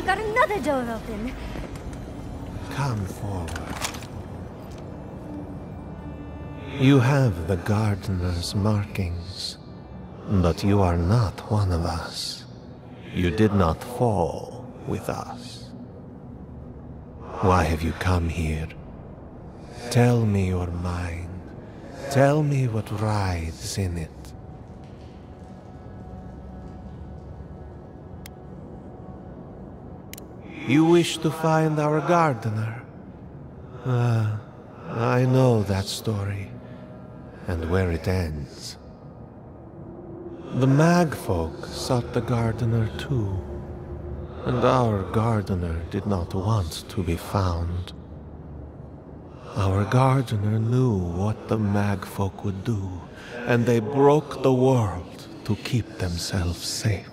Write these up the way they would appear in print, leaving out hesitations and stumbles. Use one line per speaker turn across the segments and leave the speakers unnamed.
we got another door open.
Come forward. You have the gardener's markings, but you are not one of us. You did not fall with us. Why have you come here? Tell me your mind. Tell me what rides in it. You wish to find our gardener? I know that story, and where it ends. The Magfolk sought the gardener too, and our gardener did not want to be found. Our gardener knew what the Magfolk would do, and they broke the world to keep themselves safe.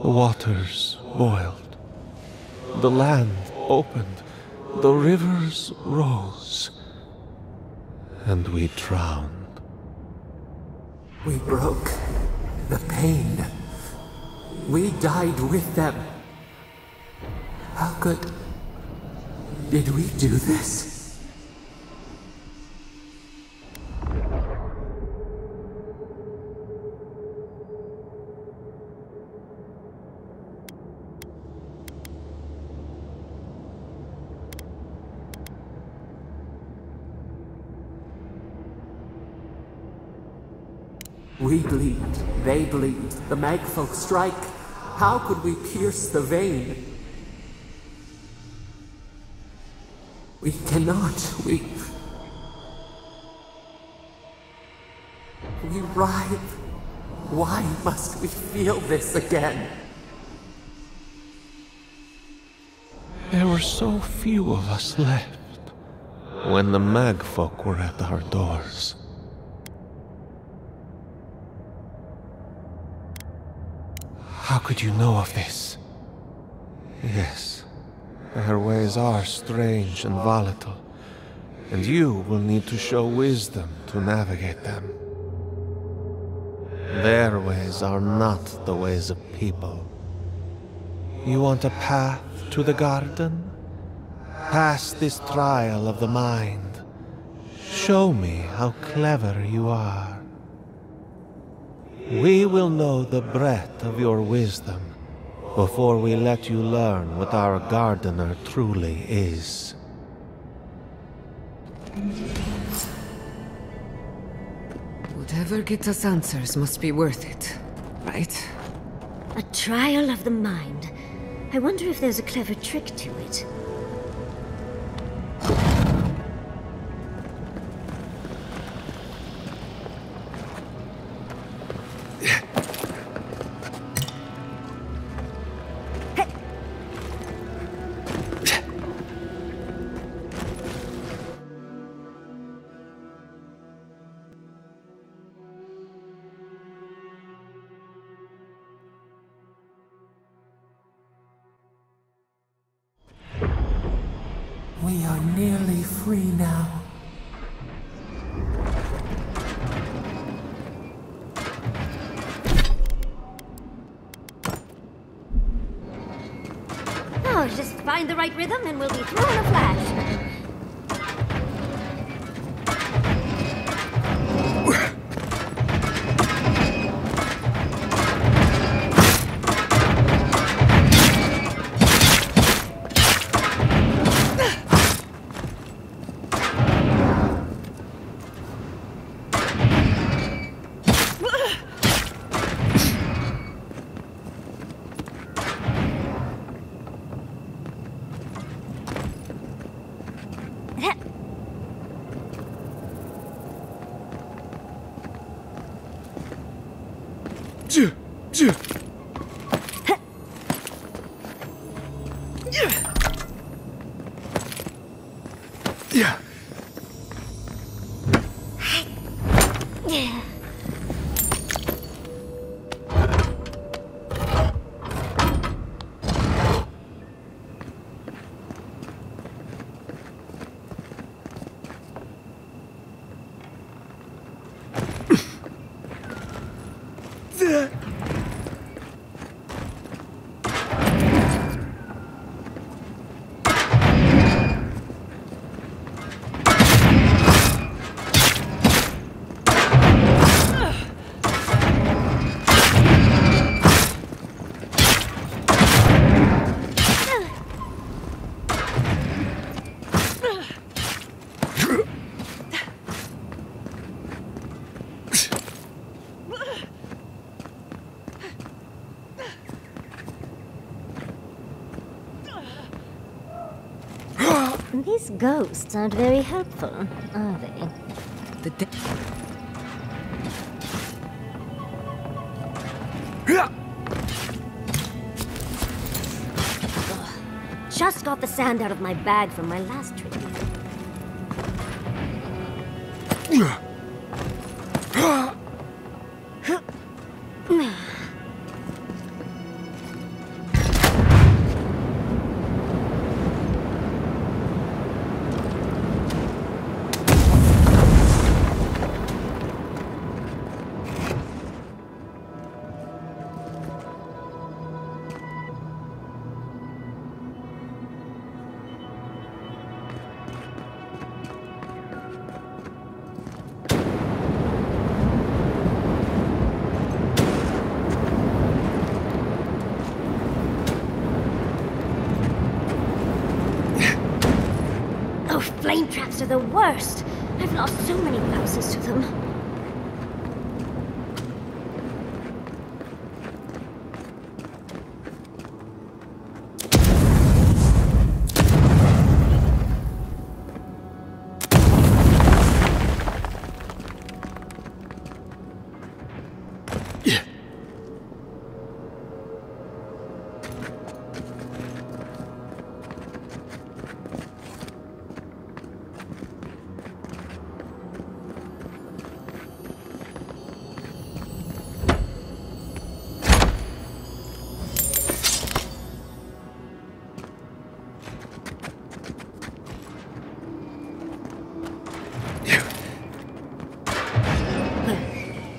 The waters boiled, the land opened, the rivers rose, and we drowned.
We broke the pain. We died with them. How did we do this? We bleed, they bleed, the Magfolk strike. How could we pierce the vein? We cannot, we writhe. Why must we feel this again?
There were so few of us left when the Magfolk were at our doors. How could you know of this? Yes, their ways are strange and volatile, and you will need to show wisdom to navigate them. Their ways are not the ways of people. You want a path to the garden? Pass this trial of the mind. Show me how clever you are. We will know the breadth of your wisdom before we let you learn what our gardener truly is.
Whatever gets us answers must be worth it, right?
A trial of the mind. I wonder if there's a clever trick to it.
We are nearly free now.
Oh, just find the right rhythm and we'll be through in a flash. These ghosts aren't very helpful, are they?
The
Just got the sand out of my bag from my last trip. Flame traps are the worst. I've lost so many houses to them.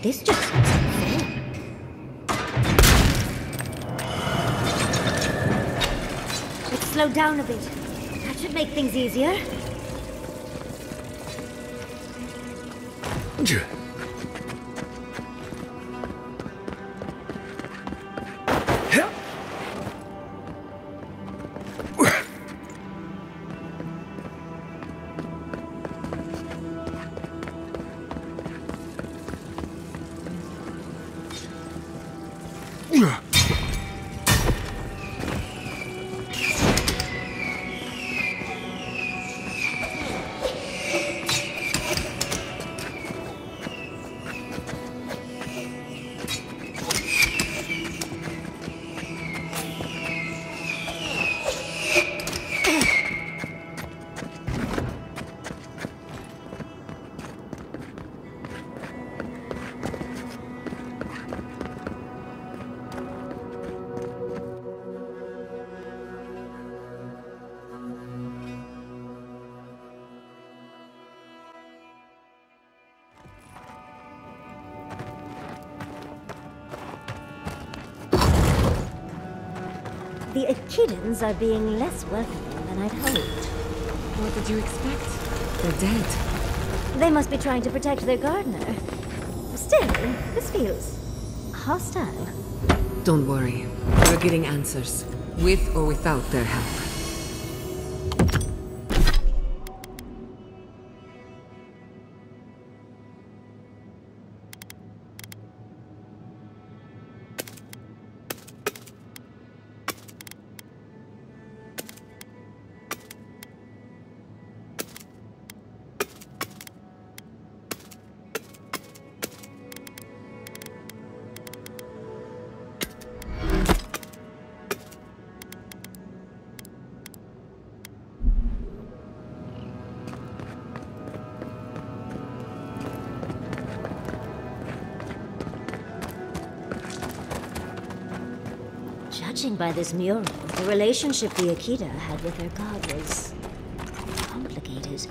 This just seems unfair. Let's slow down a bit. That should make things easier. The Echidans are being less welcoming than I'd hoped.
What did you expect? They're dead.
They must be trying to protect their gardener. Still, this feels hostile.
Don't worry. We're getting answers. With or without their help.
Judging by this mural, the relationship the Akita had with their god was complicated.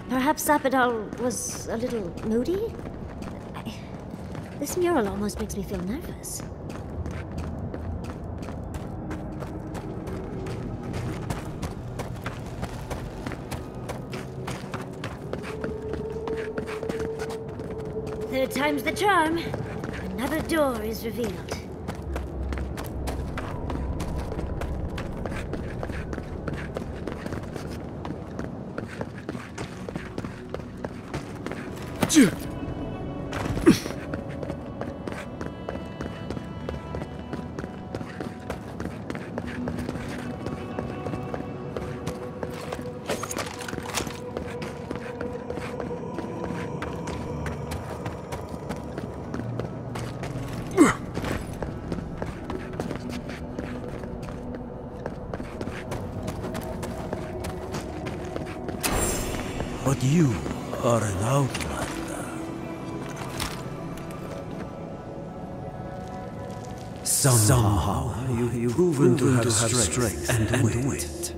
Perhaps Sapidal was a little moody? This mural almost makes me feel nervous. Third time's the charm. Another door is revealed.
But you are an outlander. Somehow you've proven to have strength and wit.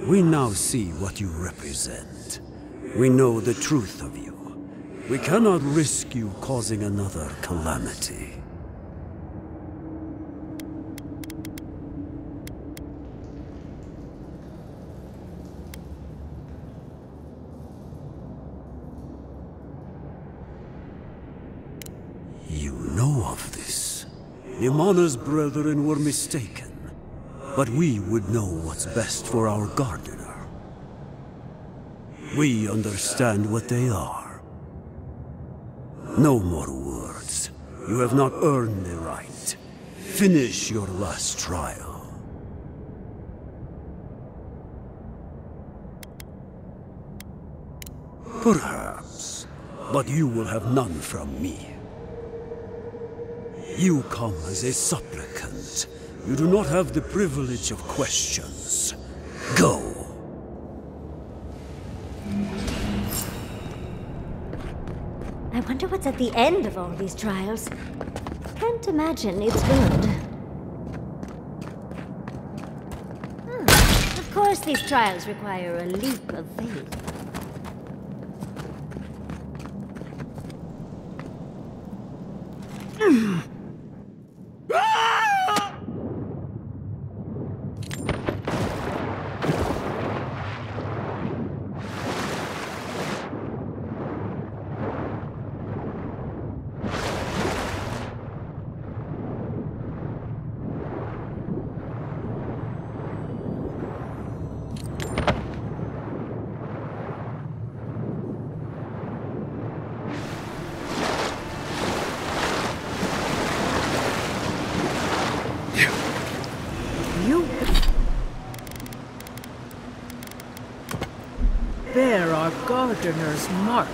We now see what you represent. We know the truth of you. We cannot risk you causing another calamity. You know of this. Imana's brethren were mistaken, but we would know what's best for our gardener. We understand what they are. No more words. You have not earned the right. Finish your last trial. Perhaps, but you will have none from me. You come as a supplicant. You do not have the privilege of questions. Go.
I wonder what's at the end of all these trials. Can't imagine it's good. Of course these trials require a leap of faith.
Bear our gardener's mark.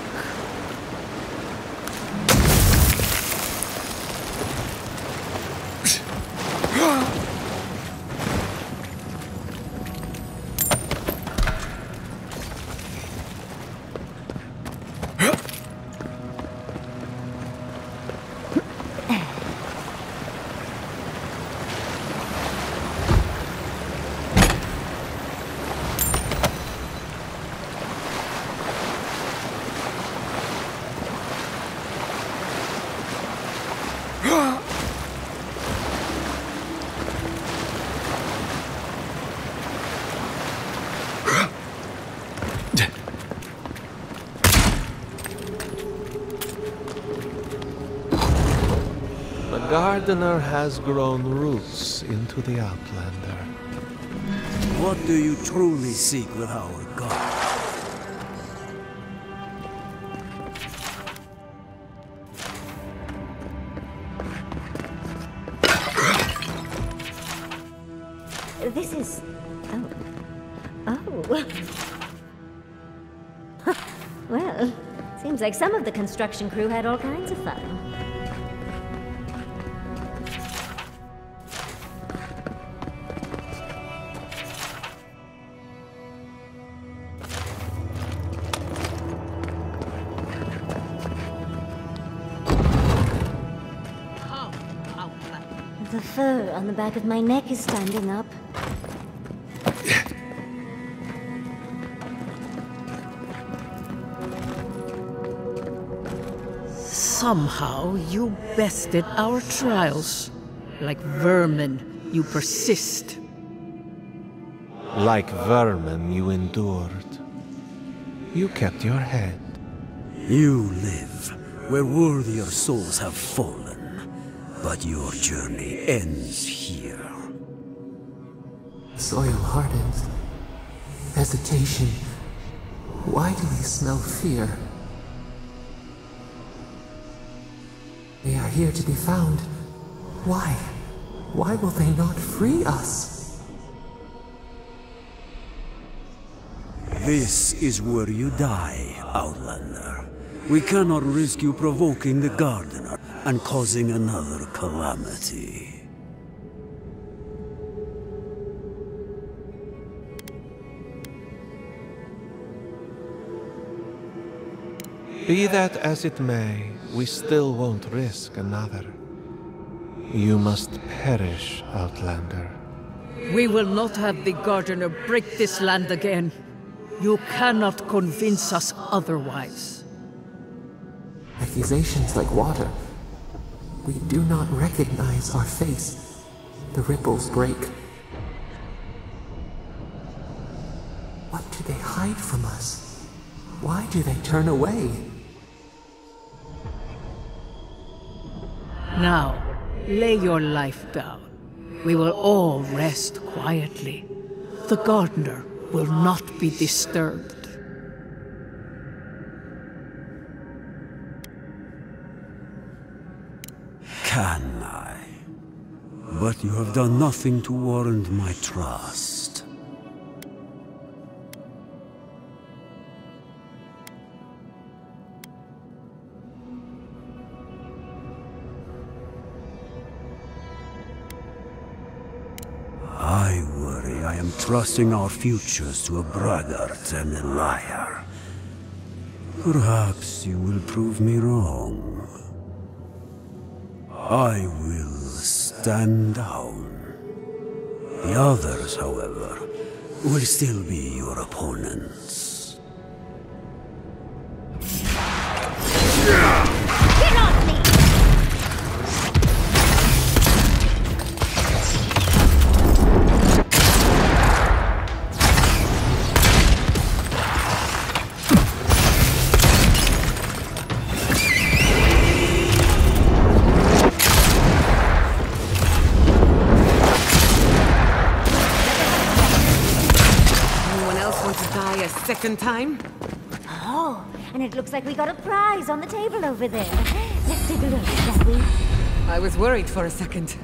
The gardener has grown roots into the Outlander.
What do you truly seek with our God?
This is... Oh. Well, seems like some of the construction crew had all kinds of fun. The fur on the back of my neck is standing up.
Somehow you bested our trials. Like vermin, you persist.
Like vermin, you endured. You kept your head.
You live where worthier souls have fallen. But your journey ends here.
Soil hardens. Hesitation. Why do they smell fear? They are here to be found. Why? Why will they not free us?
This is where you die, Outlander. We cannot risk you provoking the Gardener and causing another calamity.
Be that as it may, we still won't risk another. You must perish, Outlander.
We will not have the Gardener break this land again. You cannot convince us otherwise.
Accusations like water. We do not recognize our face. The ripples break. What do they hide from us? Why do they turn away?
Now, lay your life down. We will all rest quietly. The Gardener will not be disturbed.
Can I? But you have done nothing to warrant my trust. I worry I am trusting our futures to a braggart and a liar. Perhaps you will prove me wrong. I will stand down. The others, however, will still be your opponents.
Get off me!
Second time?
Oh, and it looks like we got a prize on the table over there. Let's take a look, shall we?
I was worried for a second.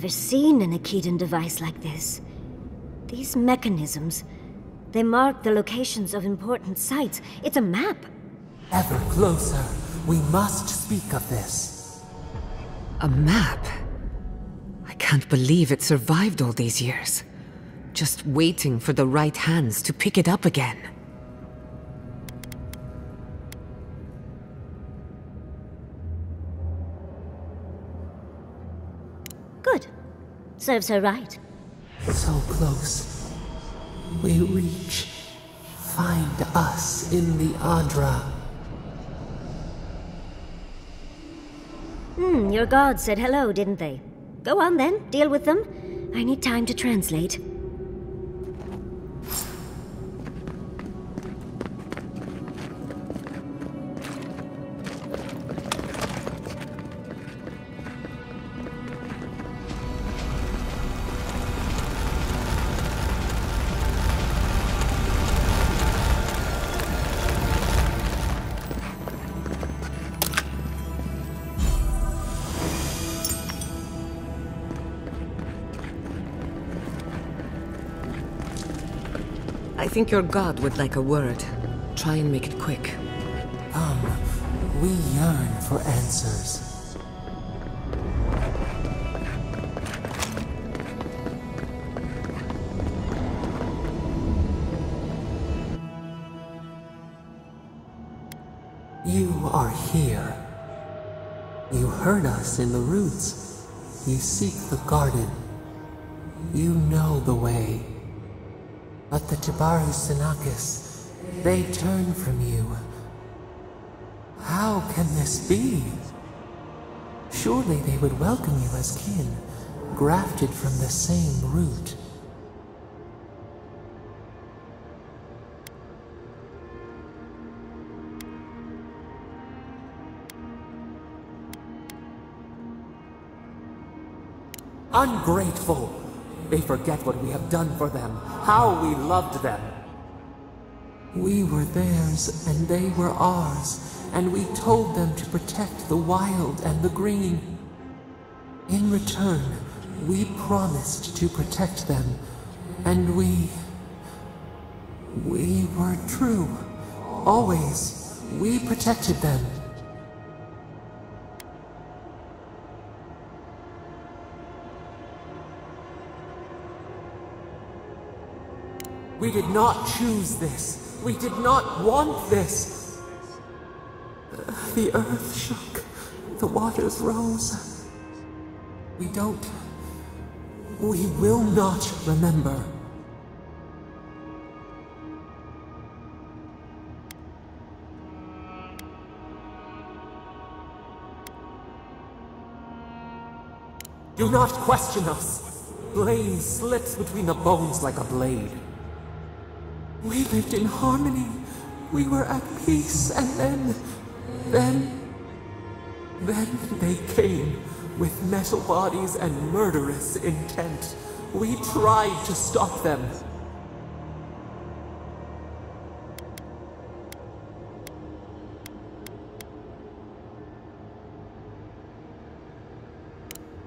never seen an Akedan device like this. These mechanisms, they mark the locations of important sites. It's a map.
Ever closer. We must speak of this.
A map? I can't believe it survived all these years. Just waiting for the right hands to pick it up again.
Good. Serves her right.
So close. We reach. Find us in the Adra.
Your gods said hello, didn't they? Go on then, deal with them. I need time to translate.
I think your god would like a word. Try and make it quick.
We yearn for answers. You are here. You heard us in the roots. You seek the garden. You know the way. But the Jabaru Sinakis, they turn from you. How can this be? Surely they would welcome you as kin, grafted from the same root. Ungrateful! They forget what we have done for them, how we loved them. We were theirs, and they were ours, and we told them to protect the wild and the green. In return, we promised to protect them, and we were true. Always, we protected them. We did not choose this. We did not want this. The earth shook. The waters rose. We will not remember. Do not question us. Blame slips between the bones like a blade. We lived in harmony. We were at peace, and then they came with metal bodies and murderous intent. We tried to stop them.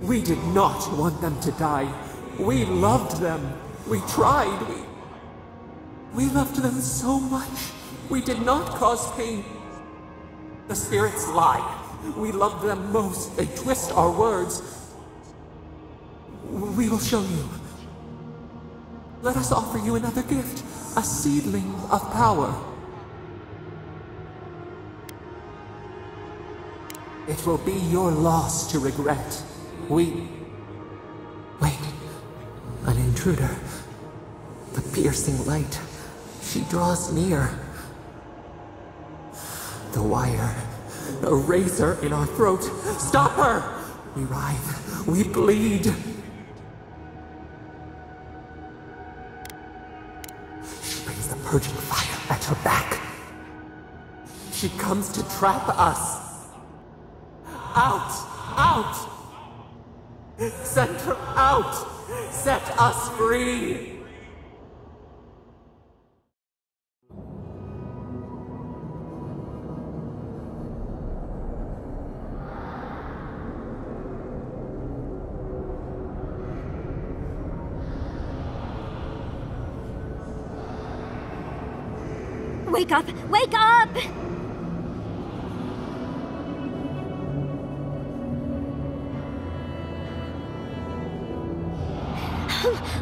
We did not want them to die. We loved them. We tried. We loved them so much. We did not cause pain. The spirits lie. We loved them most. They twist our words. We will show you. Let us offer you another gift. A seedling of power. It will be your loss to regret. Wait. An intruder. The piercing light. She draws near. The wire. A razor in our throat. Stop her! We writhe. We bleed. She brings the purging fire at her back. She comes to trap us. Out! Out! Send her out! Set us free!
Wake up! Wake up!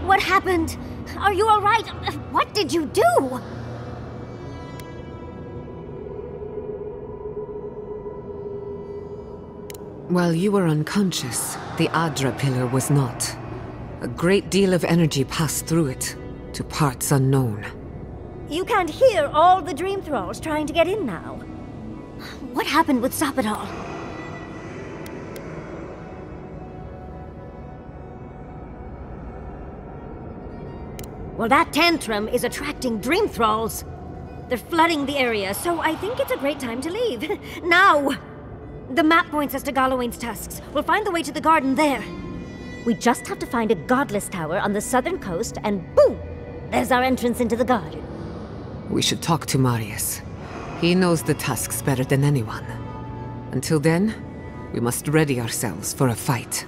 What happened? Are you all right? What did you do?
While you were unconscious, the Adra pillar was not. A great deal of energy passed through it, to parts unknown.
You can't hear all the Dream Thralls trying to get in now. What happened with Sappadal? Well, that tantrum is attracting Dream Thralls. They're flooding the area, so I think it's a great time to leave. Now! The map points us to Galawain's tusks. We'll find the way to the garden there. We just have to find a godless tower on the southern coast, and boom! There's our entrance into the garden.
We should talk to Marius. He knows the tusks better than anyone. Until then, we must ready ourselves for a fight.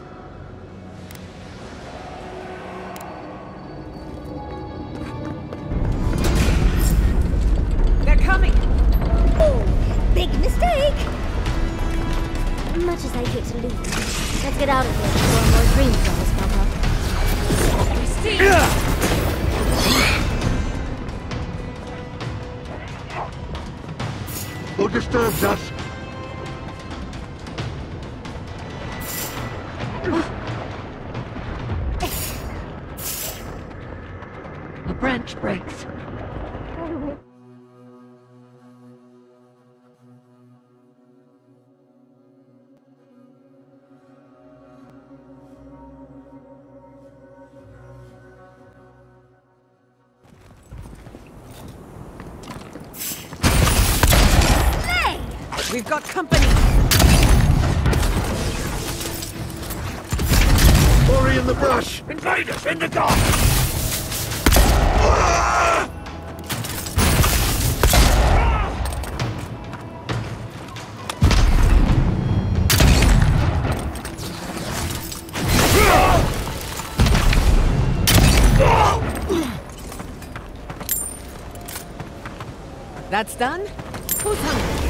They're coming!
Oh, big mistake! Much as I hate to leave, let's get out of here before more Dream Thralls pop up.
Who disturbs us?
A branch breaks.
We've got company!
Ori in the brush! Invaders in the dark!
That's done? Who's hungry?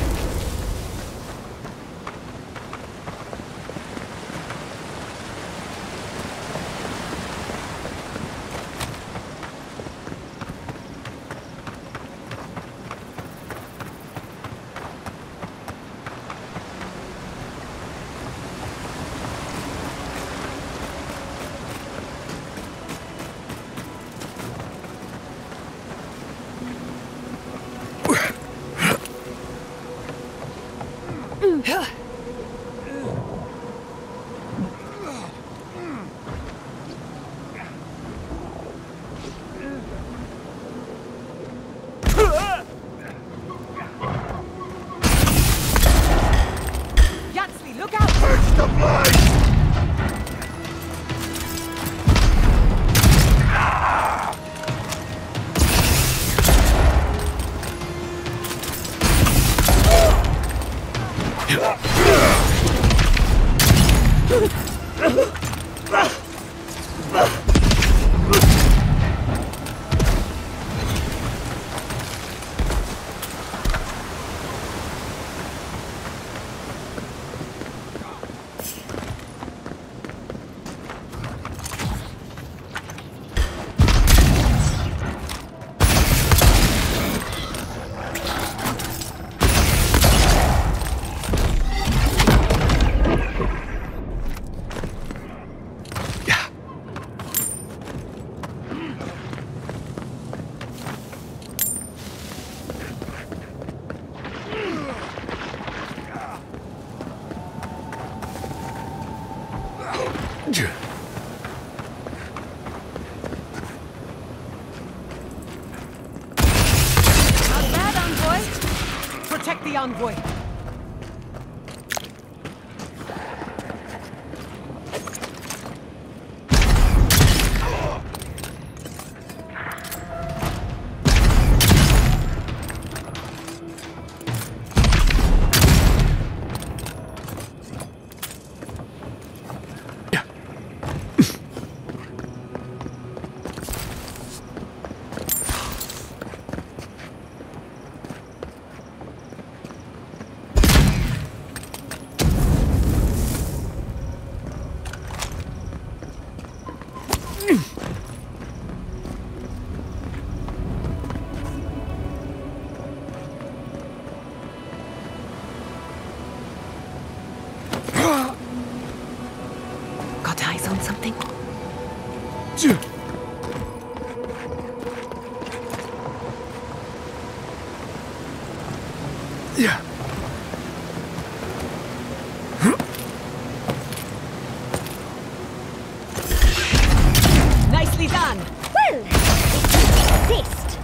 Protect the envoy! Nicely done!
Well, it didn't exist.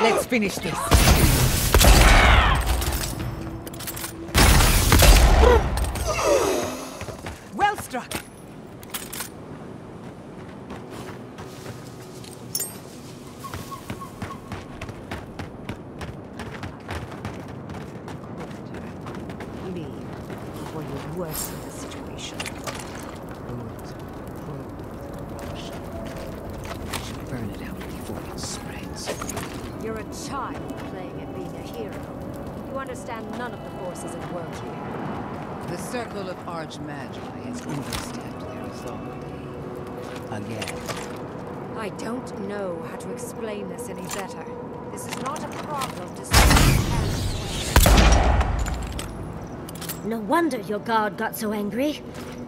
Let's finish this. Well struck.
Leave before you worsen the situation. Should burn it out before it spreads.
You're a child playing at being a hero. You understand none of the forces at work here.
The circle of Archmagi has overstepped their authority. Again.
I don't know how to explain this any better. This is not a problem to solve.
No wonder your guard got so angry.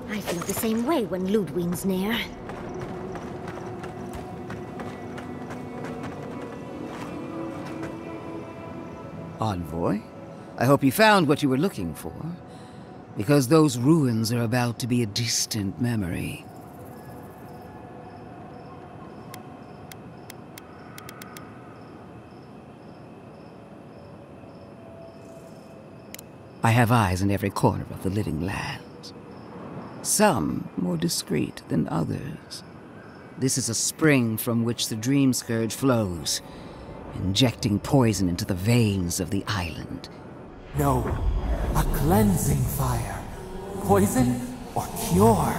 I feel the same way when Ludwig's near.
Envoy, I hope you found what you were looking for, because those ruins are about to be a distant memory. I have eyes in every corner of the Living Lands. Some more discreet than others. This is a spring from which the Dream Scourge flows, injecting poison into the veins of the island.
No, a cleansing fire. Poison or cure?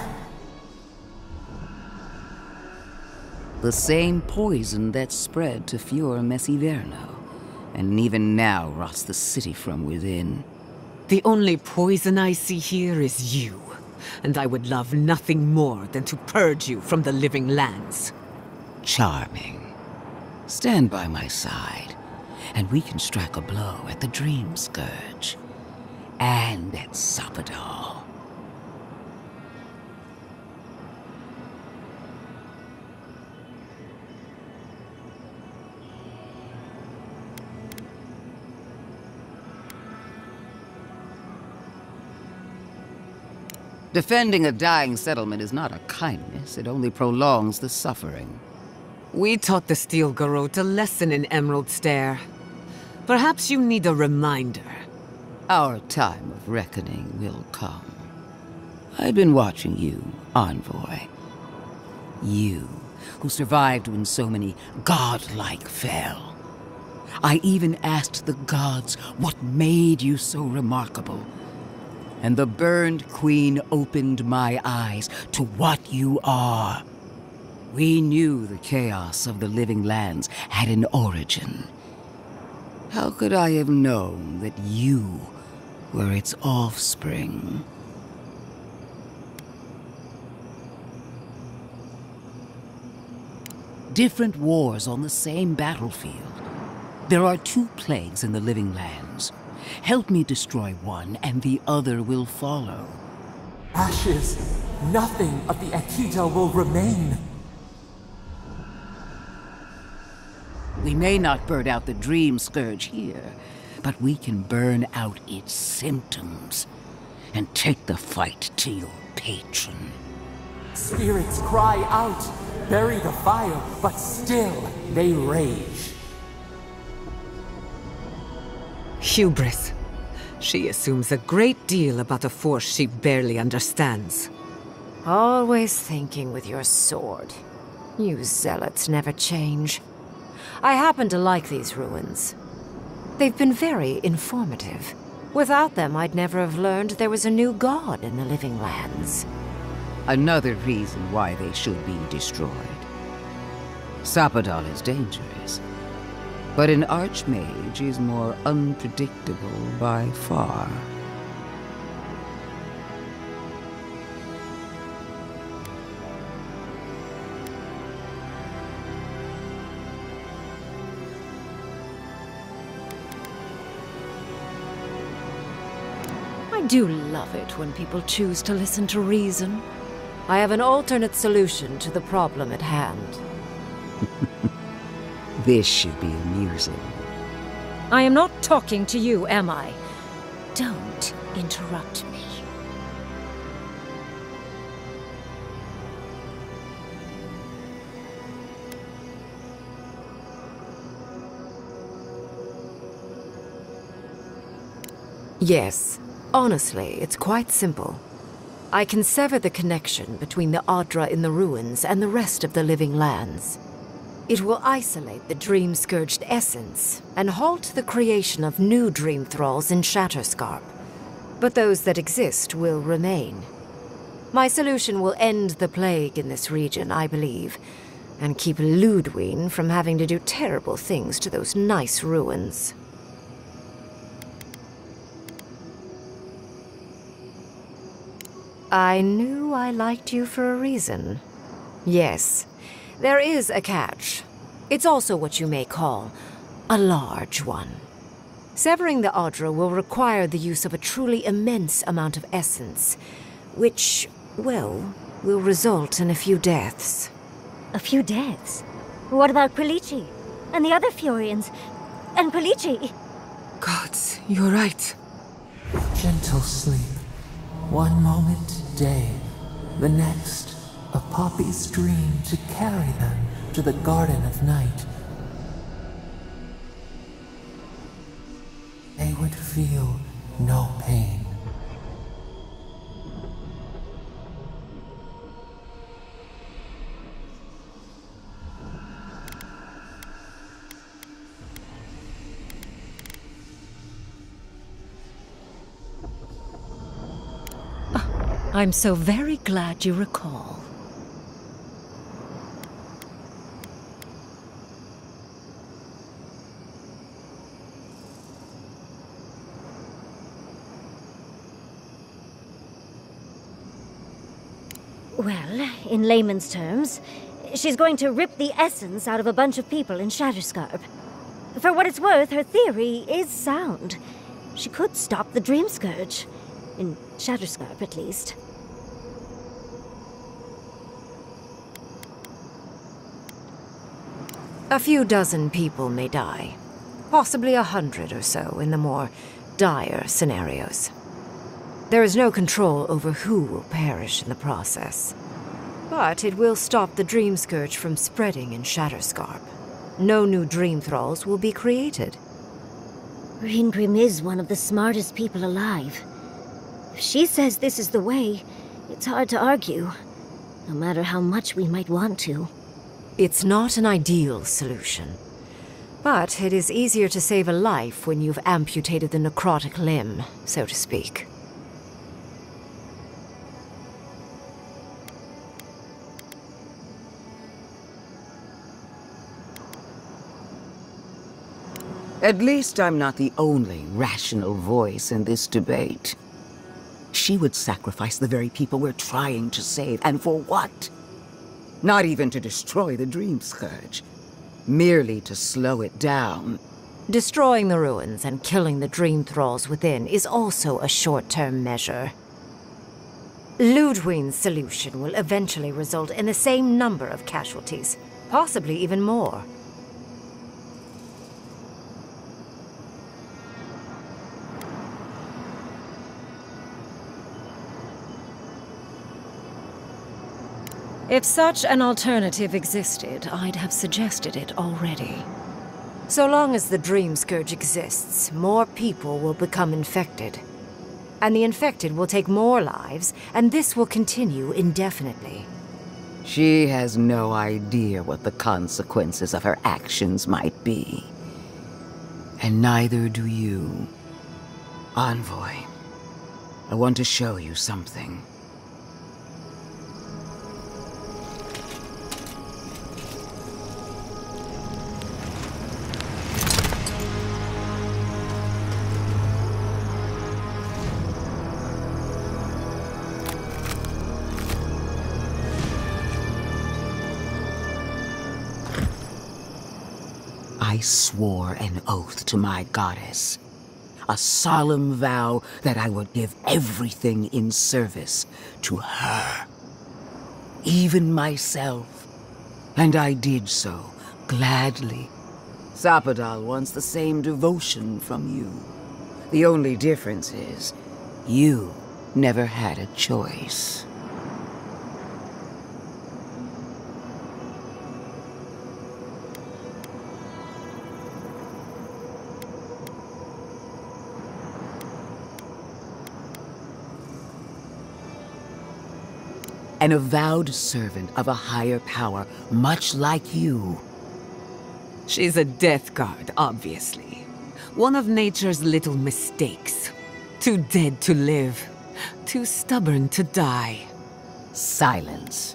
The same poison that spread to Fior Messiverno, and even now rots the city from within.
The only poison I see here is you, and I would love nothing more than to purge you from the Living Lands.
Charming. Stand by my side, and we can strike a blow at the Dream Scourge. And at Sapadal. Defending a dying settlement is not a kindness, it only prolongs the suffering.
We taught the Steel Garrote a lesson in Emerald Stair. Perhaps you need a reminder.
Our time of reckoning will come. I've been watching you, Envoy. You, who survived when so many godlike fell. I even asked the gods what made you so remarkable. And the Burned Queen opened my eyes to what you are. We knew the chaos of the Living Lands had an origin. How could I have known that you were its offspring? Different wars on the same battlefield. There are 2 plagues in the Living Lands. Help me destroy one, and the other will follow.
Ashes. Nothing of the Akita will remain.
We may not burn out the Dream Scourge here, but we can burn out its symptoms and take the fight to your patron.
Spirits cry out, bury the fire, but still they rage.
Hubris. She assumes a great deal about a force she barely understands.
Always thinking with your sword. You zealots never change.
I happen to like these ruins. They've been very informative. Without them, I'd never have learned there was a new god in the Living Lands.
Another reason why they should be destroyed. Sapadal is dangerous, but an archmage is more unpredictable by far.
I do love it when people choose to listen to reason. I have an alternate solution to the problem at hand.
This should be amusing.
I am not talking to you, am I? Don't interrupt me.
Yes. Honestly, it's quite simple. I can sever the connection between the Adra in the ruins and the rest of the Living Lands. It will isolate the dream-scourged essence and halt the creation of new dream thralls in Shatterscarp. But those that exist will remain. My solution will end the plague in this region, I believe, and keep Ludwine from having to do terrible things to those nice ruins. I knew I liked you for a reason. Yes, there is a catch. It's also what you may call a large one. Severing the Adra will require the use of a truly immense amount of essence, which, well, will result in a few deaths.
A few deaths? What about Quilichi? And the other Furians? And Quilichi?
Gods, you're right.
Gentle sleep. One moment, day. The next, a poppy's dream to carry them to the Garden of Night. They would feel no pain.
I'm so very glad you recall.
Well, in layman's terms, she's going to rip the essence out of a bunch of people in Shatterscarp. For what it's worth, her theory is sound. She could stop the Dream Scourge. In Shatterscarp, at least.
A few dozen people may die. Possibly 100 or so in the more dire scenarios. There is no control over who will perish in the process. But it will stop the Dream Scourge from spreading in Shatterscarp. No new Dream Thralls will be created.
Reingrim is one of the smartest people alive. If she says this is the way, it's hard to argue, no matter how much we might want to.
It's not an ideal solution. But it is easier to save a life when you've amputated the necrotic limb, so to speak.
At least I'm not the only rational voice in this debate. She would sacrifice the very people we're trying to save, and for what? Not even to destroy the Dream Scourge. Merely to slow it down.
Destroying the ruins and killing the Dream Thralls within is also a short-term measure. Ludwine's solution will eventually result in the same number of casualties, possibly even more.
If such an alternative existed, I'd have suggested it already.
So long as the Dream Scourge exists, more people will become infected. And the infected will take more lives, and this will continue indefinitely.
She has no idea what the consequences of her actions might be. And neither do you. Envoy, I want to show you something. I swore an oath to my goddess. A solemn vow that I would give everything in service to her. Even myself. And I did so, gladly. Sapadal wants the same devotion from you. The only difference is, you never had a choice. An avowed servant of a higher power, much like you.
She's a death guard, obviously. One of nature's little mistakes. Too dead to live. Too stubborn to die.
Silence.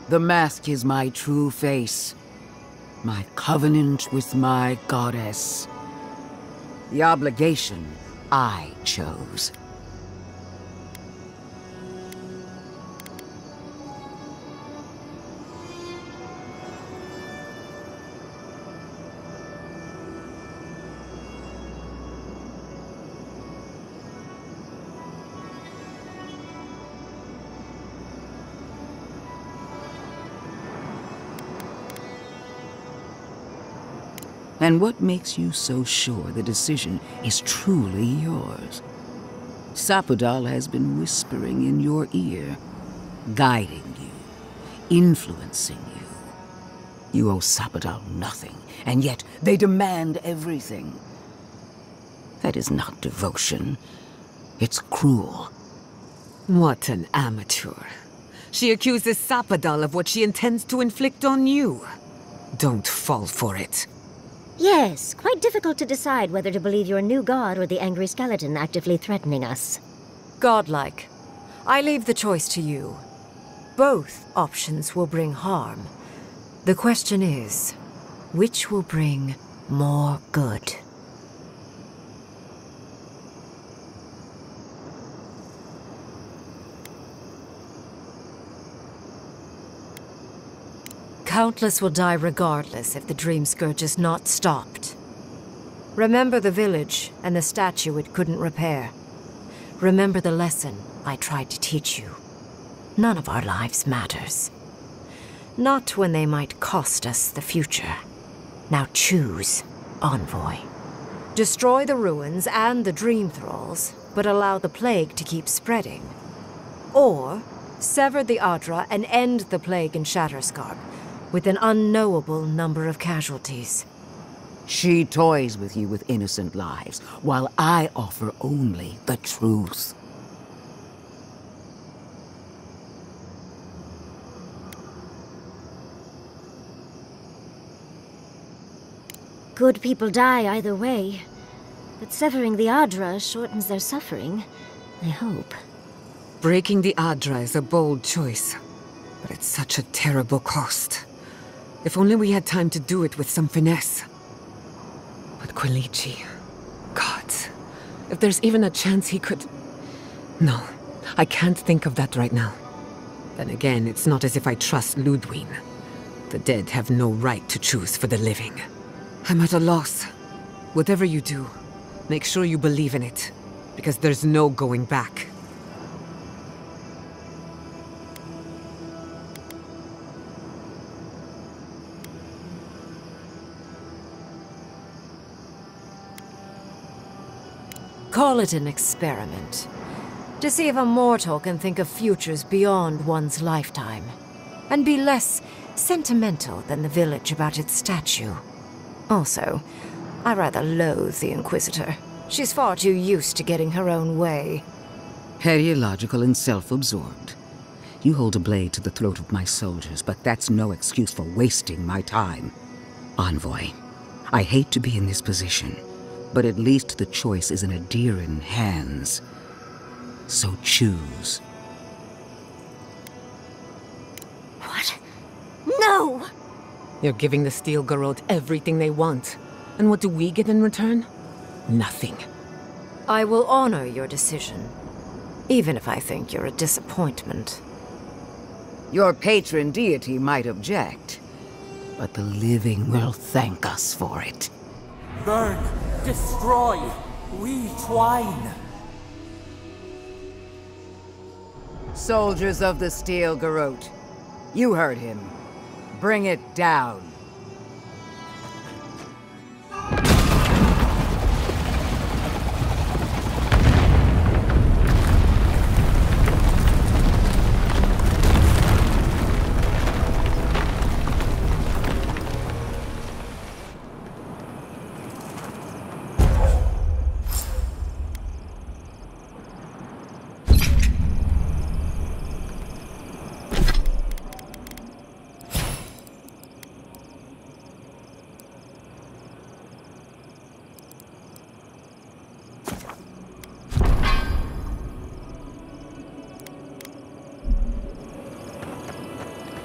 The mask is my true face. My covenant with my goddess. The obligation I chose. And what makes you so sure the decision is truly yours? Sapadal has been whispering in your ear, guiding you, influencing you. You owe Sapadal nothing, and yet they demand everything. That is not devotion. It's cruel.
What an amateur. She accuses Sapadal of what she intends to inflict on you. Don't fall for it.
Yes, quite difficult to decide whether to believe your new god or the angry skeleton actively threatening us.
Godlike. I leave the choice to you. Both options will bring harm. The question is, which will bring more good? Countless will die regardless if the Dream Scourge is not stopped. Remember the village and the statue it couldn't repair. Remember the lesson I tried to teach you. None of our lives matters. Not when they might cost us the future. Now choose, Envoy. Destroy the ruins and the Dream Thralls, but allow the plague to keep spreading. Or sever the Adra and end the plague in Shatterscarp, with an unknowable number of casualties.
She toys with you with innocent lives, while I offer only the truth.
Good people die either way, but severing the Adra shortens their suffering, I hope.
Breaking the Adra is a bold choice, but it's such a terrible cost. If only we had time to do it with some finesse. But Quilichi... God... If there's even a chance he could... No, I can't think of that right now. Then again, it's not as if I trust Ludwine. The dead have no right to choose for the living. I'm at a loss. Whatever you do, make sure you believe in it. Because there's no going back.
Call it an experiment. To see if a mortal can think of futures beyond one's lifetime, and be less sentimental than the village about its statue. Also, I rather loathe the Inquisitor. She's far too used to getting her own way.
Ideological and self-absorbed. You hold a blade to the throat of my soldiers, but that's no excuse for wasting my time. Envoy, I hate to be in this position, but at least the choice is in Adiran hands. So choose.
What? No!
You're giving the Steel Garrote everything they want. And what do we get in return? Nothing.
I will honor your decision, even if I think you're a disappointment.
Your patron deity might object, but the living will thank us for it.
Burn, destroy, we twine.
Soldiers of the Steel Garrote, you heard him. Bring it down.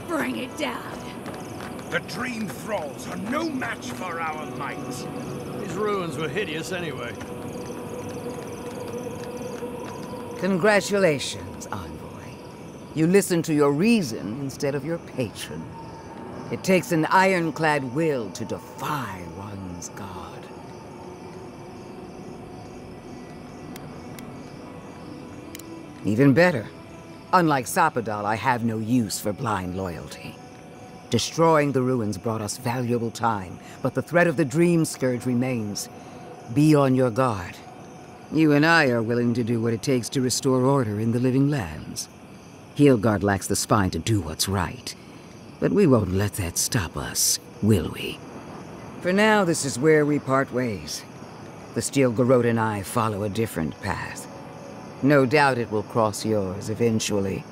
Bring it down.
The Dream Thralls are no match for our might.
These ruins were hideous anyway.
Congratulations, Envoy. You listened to your reason instead of your patron. It takes an ironclad will to defy one's god. Even better. Unlike Sapadal, I have no use for blind loyalty. Destroying the ruins brought us valuable time, but the threat of the Dream Scourge remains. Be on your guard. You and I are willing to do what it takes to restore order in the Living Lands. Heelgard lacks the spine to do what's right, but we won't let that stop us, will we? For now, this is where we part ways. The Steel Garrote and I follow a different path. No doubt it will cross yours eventually.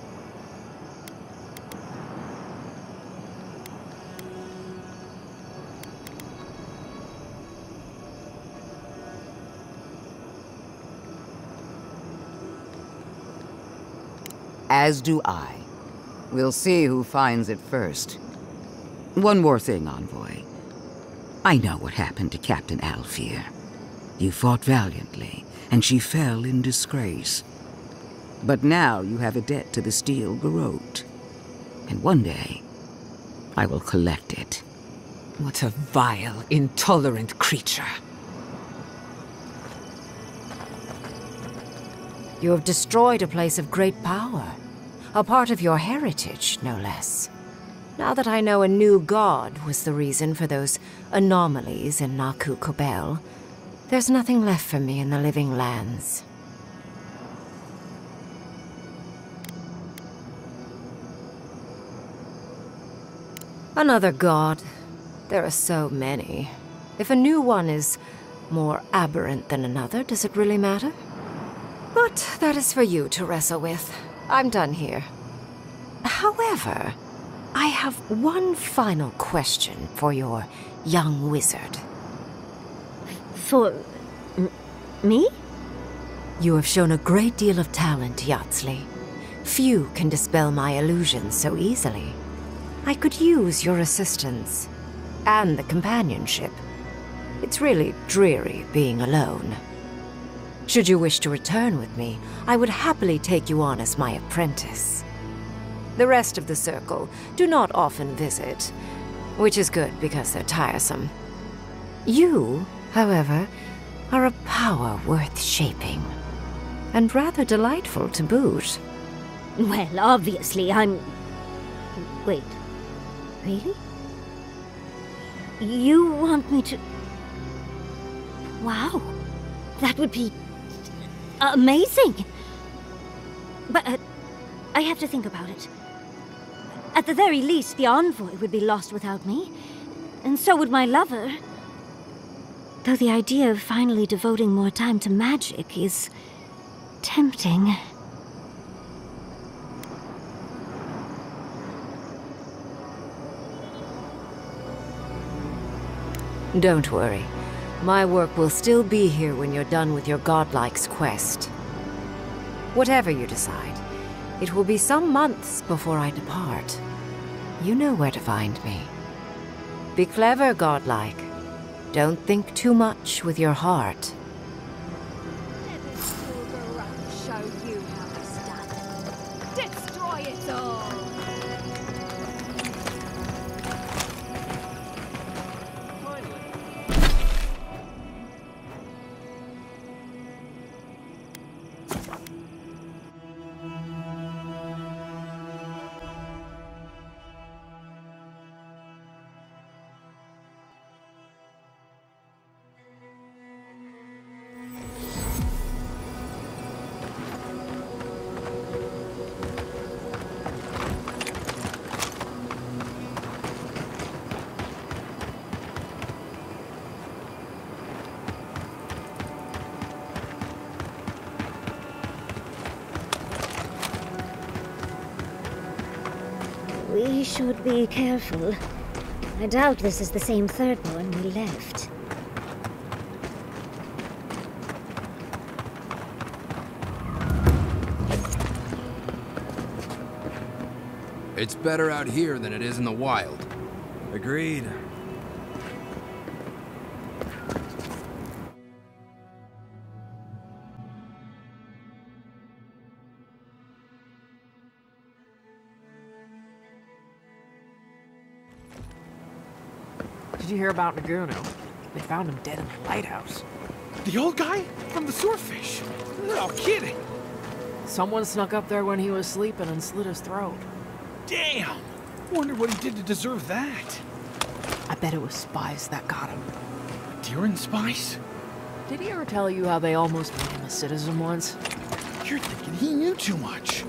As do I. We'll see who finds it first. One more thing, Envoy. I know what happened to Captain Alfear. You fought valiantly, and she fell in disgrace. But now you have a debt to the Steel Garrote. And one day, I will collect it.
What a vile, intolerant creature.
You have destroyed a place of great power. A part of your heritage, no less. Now that I know a new god was the reason for those anomalies in Naku Kobel, there's nothing left for me in the Living Lands. Another god. There are so many. If a new one is more aberrant than another, does it really matter? But that is for you to wrestle with. I'm done here. However, I have one final question for your young wizard.
For... me?
You have shown a great deal of talent, Yatsli. Few can dispel my illusions so easily. I could use your assistance. And the companionship. It's really dreary being alone. Should you wish to return with me, I would happily take you on as my apprentice. The rest of the circle do not often visit, which is good because they're tiresome. You, however, are a power worth shaping, and rather delightful to boot.
Well, obviously, I'm... Wait. Really? You want me to... Wow. That would be... amazing! But I have to think about it. At the very least, the Envoy would be lost without me. And so would my lover. Though the idea of finally devoting more time to magic is tempting.
Don't worry. My work will still be here when you're done with your godlike's quest. Whatever you decide, it will be some months before I depart. You know where to find me. Be clever, godlike. Don't think too much with your heart.
Show you how to stand. Destroy it all!
We should be careful. I doubt this is the same third one we left.
It's better out here than it is in the wild.
Agreed.
Did you hear about Naguno? They found him dead in the lighthouse.
The old guy? From the swordfish? No kidding.
Someone snuck up there when he was sleeping and slit his throat.
Damn! Wonder what he did to deserve that.
I bet it was spies that got him.
Deering spies?
Did he ever tell you how they almost made him a citizen once?
You're thinking he knew too much.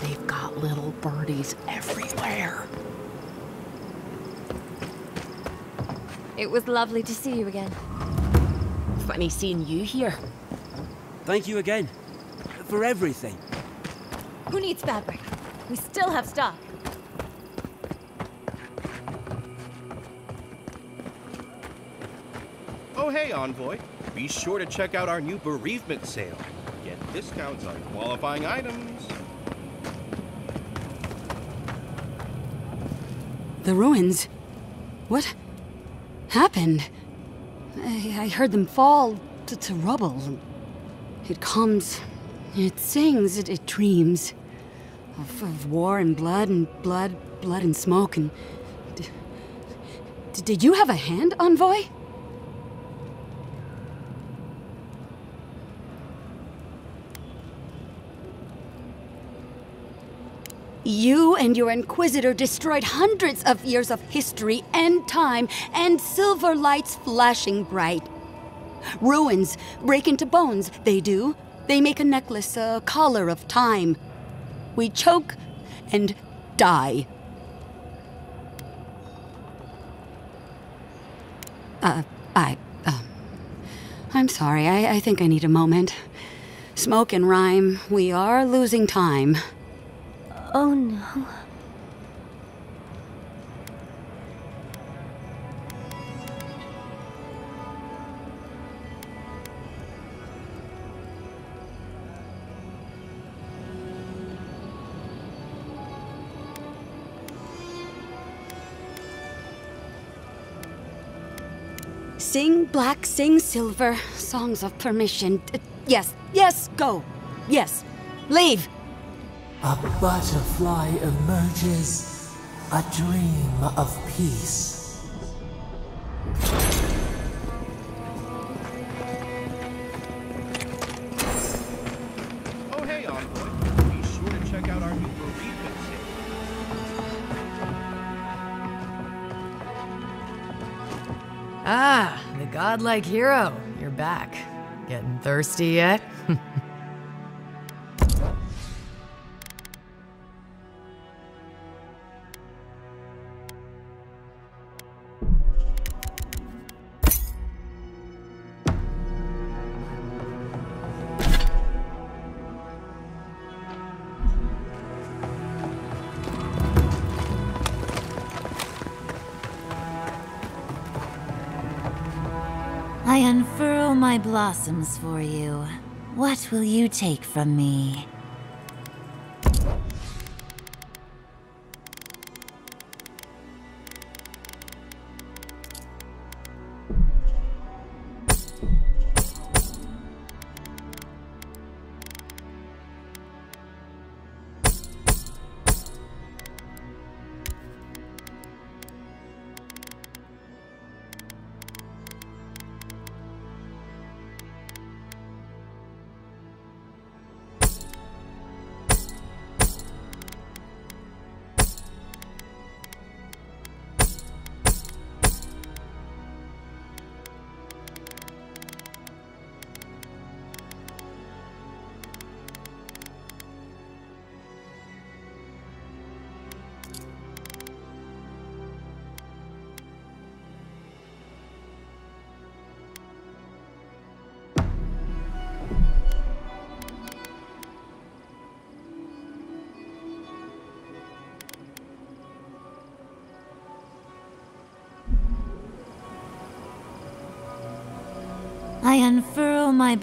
They've got little birdies everywhere.
It was lovely to see you again.
Funny seeing you here.
Thank you again. For everything.
Who needs fabric? We still have stock.
Oh hey, Envoy. Be sure to check out our new bereavement sale. Get discounts on qualifying items.
The ruins? What happened? I heard them fall to rubble. It comes, it sings, it dreams of war and blood and smoke and... Did you have a hand, Envoy? You and your Inquisitor destroyed hundreds of years of history and time, and silver lights flashing bright. Ruins break into bones, they do. They make a necklace, a collar of time. We choke and die. I'm sorry, I think I need a moment. Smoke and rhyme, we are losing time.
Oh no.
Sing black, sing silver, songs of permission. Yes, yes, go. Yes, leave.
A butterfly emerges, a dream of peace.
Oh hey, Envoy. Be sure to check out our new bereavement sale.
Ah, the godlike hero. You're back. Getting thirsty yet?
I unfurl my blossoms for you. What will you take from me? I unfurl my...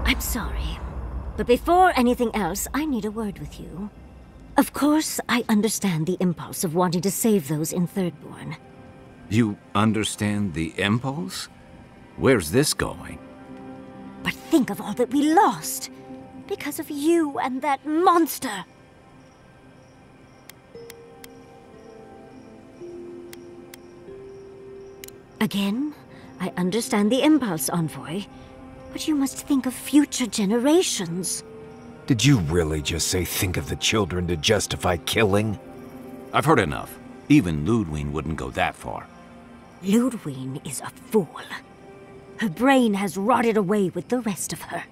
I'm sorry, but before anything else, I need a word with you. Of course, I understand the impulse of wanting to save those in Thirdborn.
You understand the impulse? Where's this going?
But think of all that we lost because of you and that monster. Again, I understand the impulse, Envoy, but you must think of future generations.
Did you really just say think of the children to justify killing?
I've heard enough. Even Ludwine wouldn't go that far.
Ludwine is a fool. Her brain has rotted away with the rest of her.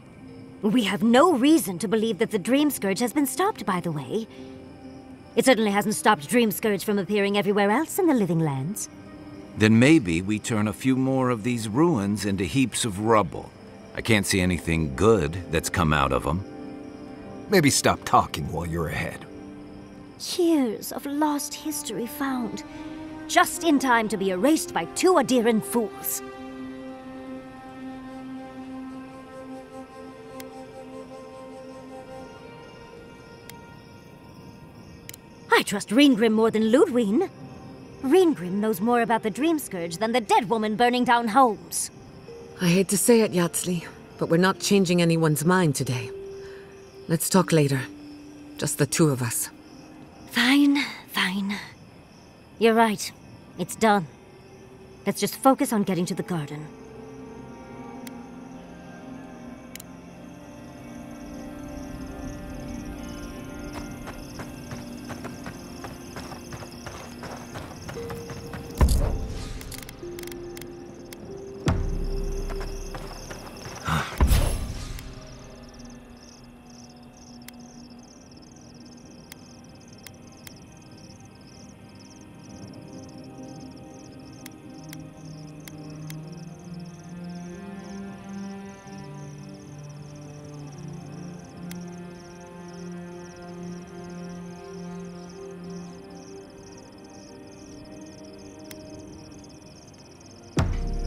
We have no reason to believe that the Dream Scourge has been stopped, by the way. It certainly hasn't stopped Dream Scourge from appearing everywhere else in the Living Lands.
Then maybe we turn a few more of these ruins into heaps of rubble. I can't see anything good that's come out of them.
Maybe stop talking while you're ahead.
Years of lost history found, just in time to be erased by two Adiran fools. I trust Reengrim more than Ludwine. Reengrim knows more about the Dream Scourge than the dead woman burning down homes.
I hate to say it, Yatsli, but we're not changing anyone's mind today. Let's talk later. Just the two of us.
Fine, fine. You're right. It's done. Let's just focus on getting to the garden.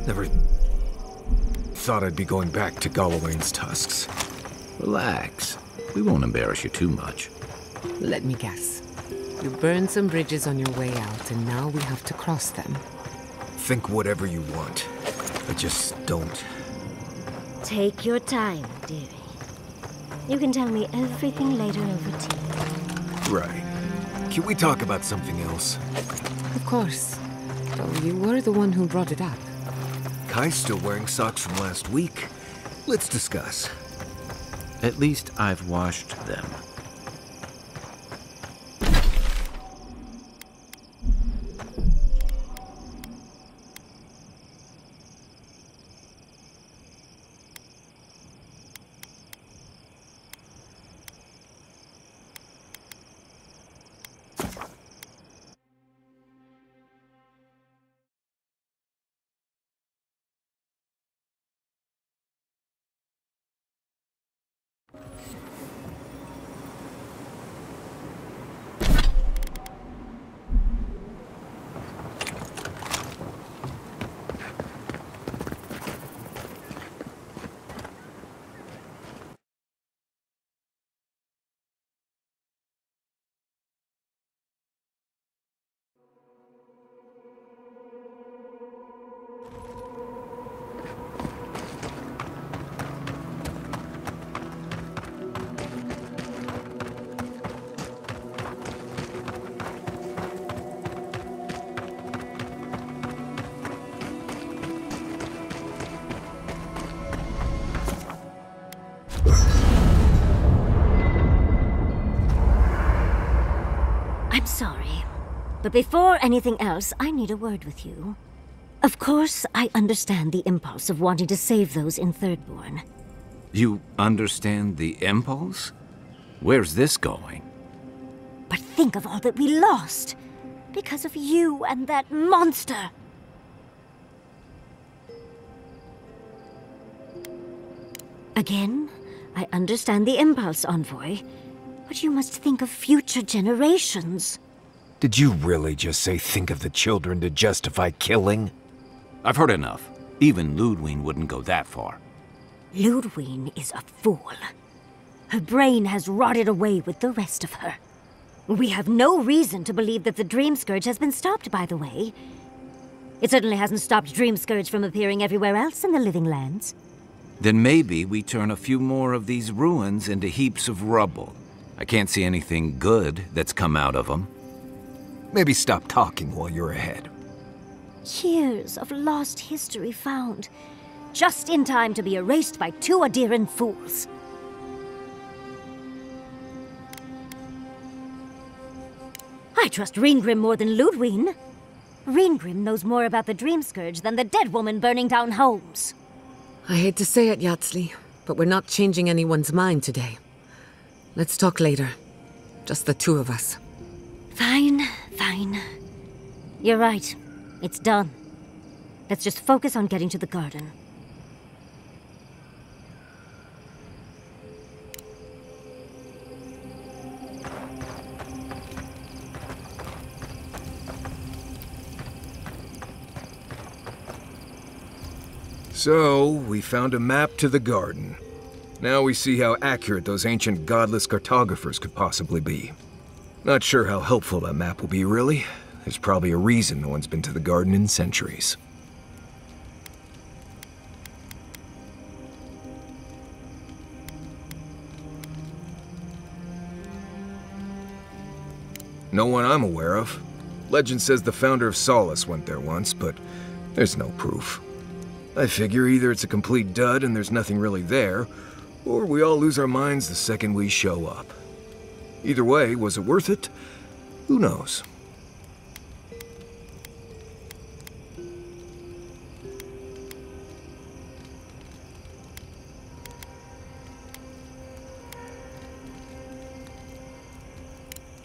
Never thought I'd be going back to Galawain's tusks.
Relax. We won't embarrass you too much.
Let me guess. You burned some bridges on your way out, and now we have to cross them.
Think whatever you want. But just don't.
Take your time, dearie. You can tell me everything later over tea.
Right. Can we talk about something else?
Of course. Though you were the one who brought it up.
Kai's still wearing socks from last week. Let's discuss.
At least I've washed them.
I'm sorry, but before anything else, I need a word with you. Of course, I understand the impulse of wanting to save those in Thirdborn.
You understand the impulse? Where's this going?
But think of all that we lost because of you and that monster. Again, I understand the impulse, Envoy, but you must think of future generations.
Did you really just say think of the children to justify killing?
I've heard enough. Even Ludwine wouldn't go that far.
Ludwine is a fool. Her brain has rotted away with the rest of her. We have no reason to believe that the Dream Scourge has been stopped, by the way. It certainly hasn't stopped Dream Scourge from appearing everywhere else in the Living Lands.
Then maybe we turn a few more of these ruins into heaps of rubble. I can't see anything good that's come out of them.
Maybe stop talking while you're ahead.
Years of lost history found, just in time to be erased by two Adiran fools. I trust Reengrim more than Ludwine. Reengrim knows more about the Dream Scourge than the dead woman burning down homes.
I hate to say it, Yatsli, but we're not changing anyone's mind today. Let's talk later. Just the two of us.
Fine, fine. You're right. It's done. Let's just focus on getting to the garden.
So, we found a map to the garden. Now we see how accurate those ancient godless cartographers could possibly be. Not sure how helpful that map will be, really. There's probably a reason no one's been to the garden in centuries. No one I'm aware of. Legend says the founder of Solace went there once, but there's no proof. I figure either it's a complete dud and there's nothing really there, or we all lose our minds the second we show up. Either way, was it worth it? Who knows?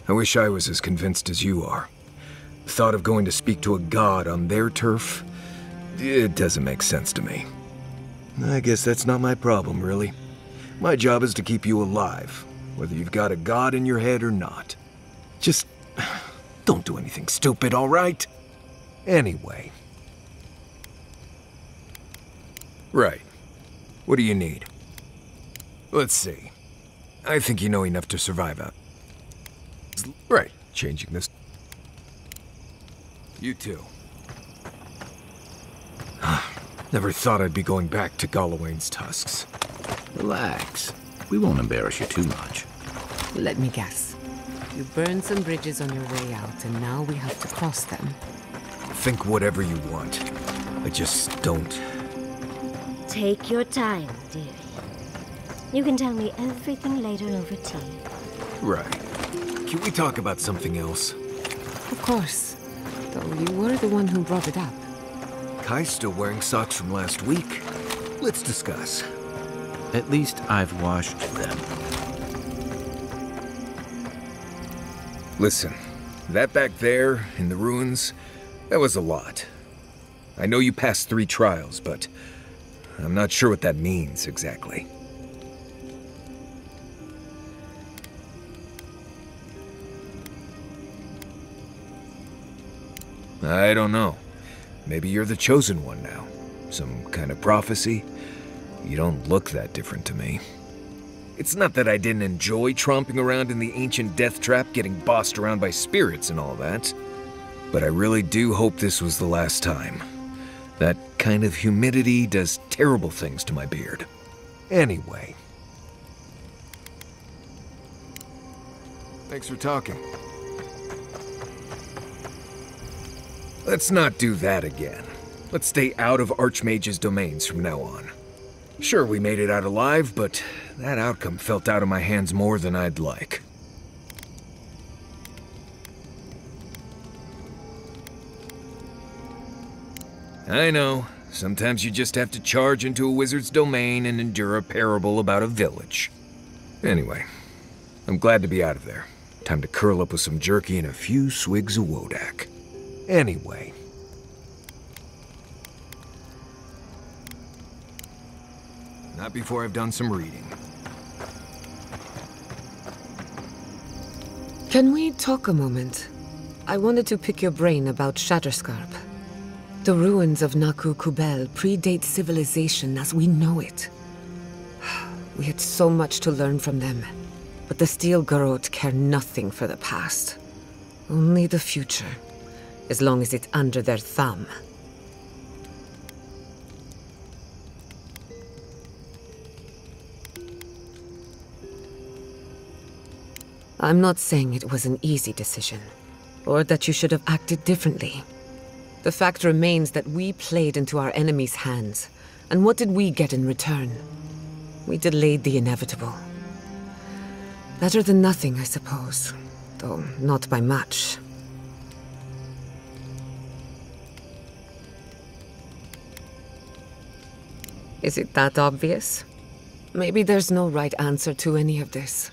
I wish I was as convinced as you are. The thought of going to speak to a god on their turf, it doesn't make sense to me. I guess that's not my problem, really. My job is to keep you alive, whether you've got a god in your head or not. Just don't do anything stupid, all right? Anyway. Right. What do you need? Let's see. I think you know enough to survive out. Right. changing this. You too. Never thought I'd be going back to Galawain's tusks.
Relax. We won't embarrass you too much.
Let me guess. You burned some bridges on your way out, and now we have to cross them.
Think whatever you want. I just don't.
Take your time, dearie. You can tell me everything later over tea.
Right. Can we talk about something else?
Of course. Though you were the one who brought it up.
Kai's still wearing socks from last week. Let's discuss.
At least I've washed them.
Listen, that back there, in the ruins, that was a lot. I know you passed 3 trials, but I'm not sure what that means exactly. I don't know. Maybe you're the chosen one now. Some kind of prophecy? You don't look that different to me. It's not that I didn't enjoy tromping around in the ancient death trap, getting bossed around by spirits and all that. But I really do hope this was the last time. That kind of humidity does terrible things to my beard. Anyway. Thanks for talking. Let's not do that again. Let's stay out of Archmage's domains from now on. Sure, we made it out alive, but that outcome felt out of my hands more than I'd like. I know. Sometimes you just have to charge into a wizard's domain and endure a parable about a village. Anyway, I'm glad to be out of there. Time to curl up with some jerky and a few swigs of Wodak. Anyway. Not before I've done some reading.
Can we talk a moment? I wanted to pick your brain about Shatterscarp. The ruins of Naku Kubel predate civilization as we know it. We had so much to learn from them, but the Steel Garrote care nothing for the past. Only the future, as long as it's under their thumb. I'm not saying it was an easy decision, or that you should have acted differently. The fact remains that we played into our enemy's hands, and what did we get in return? We delayed the inevitable. Better than nothing, I suppose, though not by much. Is it that obvious? Maybe there's no right answer to any of this.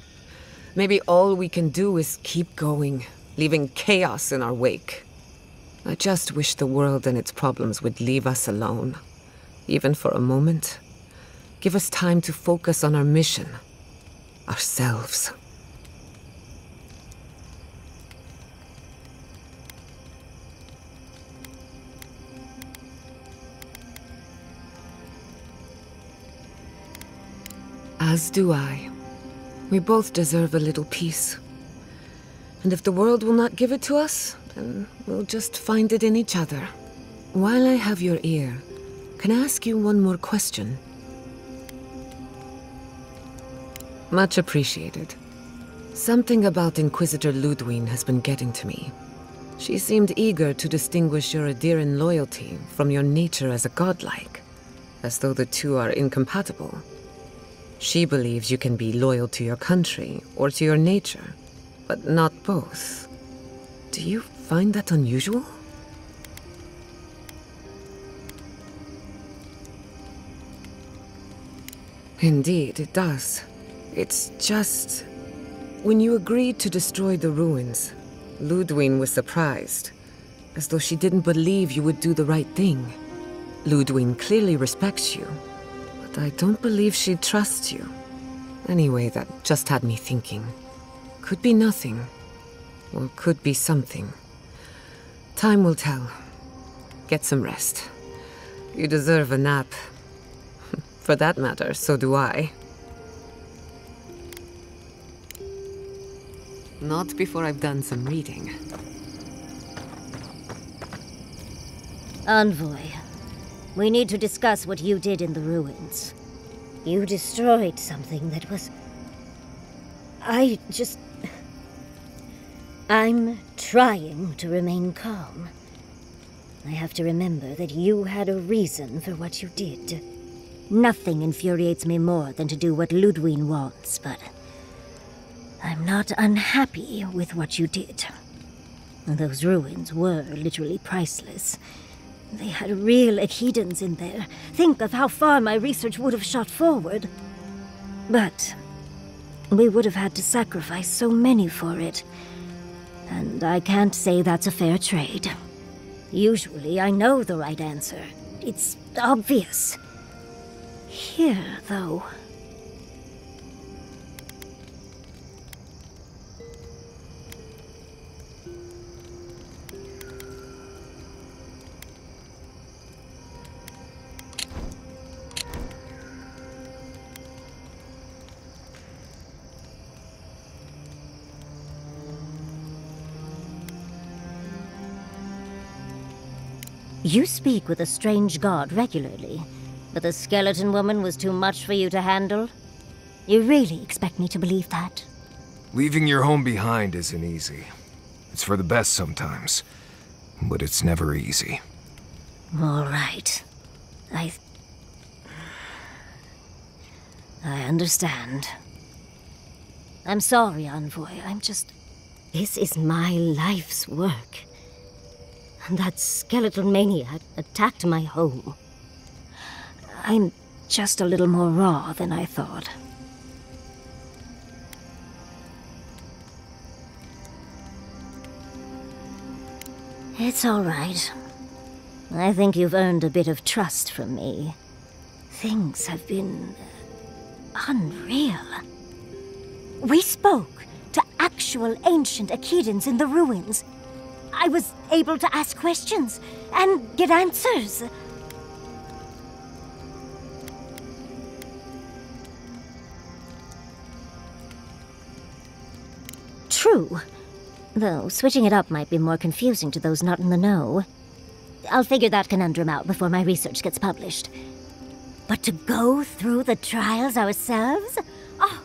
Maybe all we can do is keep going, leaving chaos in our wake. I just wish the world and its problems would leave us alone. Even for a moment. Give us time to focus on our mission. Ourselves. As do I. We both deserve a little peace. And if the world will not give it to us, then we'll just find it in each other. While I have your ear, can I ask you one more question? Much appreciated. Something about Inquisitor Ludwine has been getting to me. She seemed eager to distinguish your Adiran loyalty from your nature as a godlike, as though the two are incompatible. She believes you can be loyal to your country or to your nature, but not both. Do you find that unusual? Indeed, it does. It's just... When you agreed to destroy the ruins, Ludwine was surprised, as though she didn't believe you would do the right thing. Ludwine clearly respects you, but I don't believe she trusts you. Anyway, that just had me thinking. Could be nothing, or could be something. Time will tell. Get some rest. You deserve a nap. For that matter, so do I. Not before I've done some reading.
Envoy, we need to discuss what you did in the ruins. You destroyed something that was... I'm trying to remain calm. I have to remember that you had a reason for what you did. Nothing infuriates me more than to do what Ludwig wants, but... I'm not unhappy with what you did. Those ruins were literally priceless. They had real Echidans in there. Think of how far my research would have shot forward. But we would have had to sacrifice so many for it. And I can't say that's a fair trade. Usually I know the right answer. It's obvious. Here, though... You speak with a strange god regularly, but the skeleton woman was too much for you to handle? You really expect me to believe that?
Leaving your home behind isn't easy. It's for the best sometimes, but it's never easy.
All right. I understand. I'm sorry, Envoy. This is my life's work. That skeletal maniac attacked my home. I'm just a little more raw than I thought. It's all right. I think you've earned a bit of trust from me. Things have been... unreal. We spoke to actual ancient Echidans in the ruins. I was able to ask questions and get answers. True. Though switching it up might be more confusing to those not in the know. I'll figure that conundrum out before my research gets published. But to go through the trials ourselves? Oh,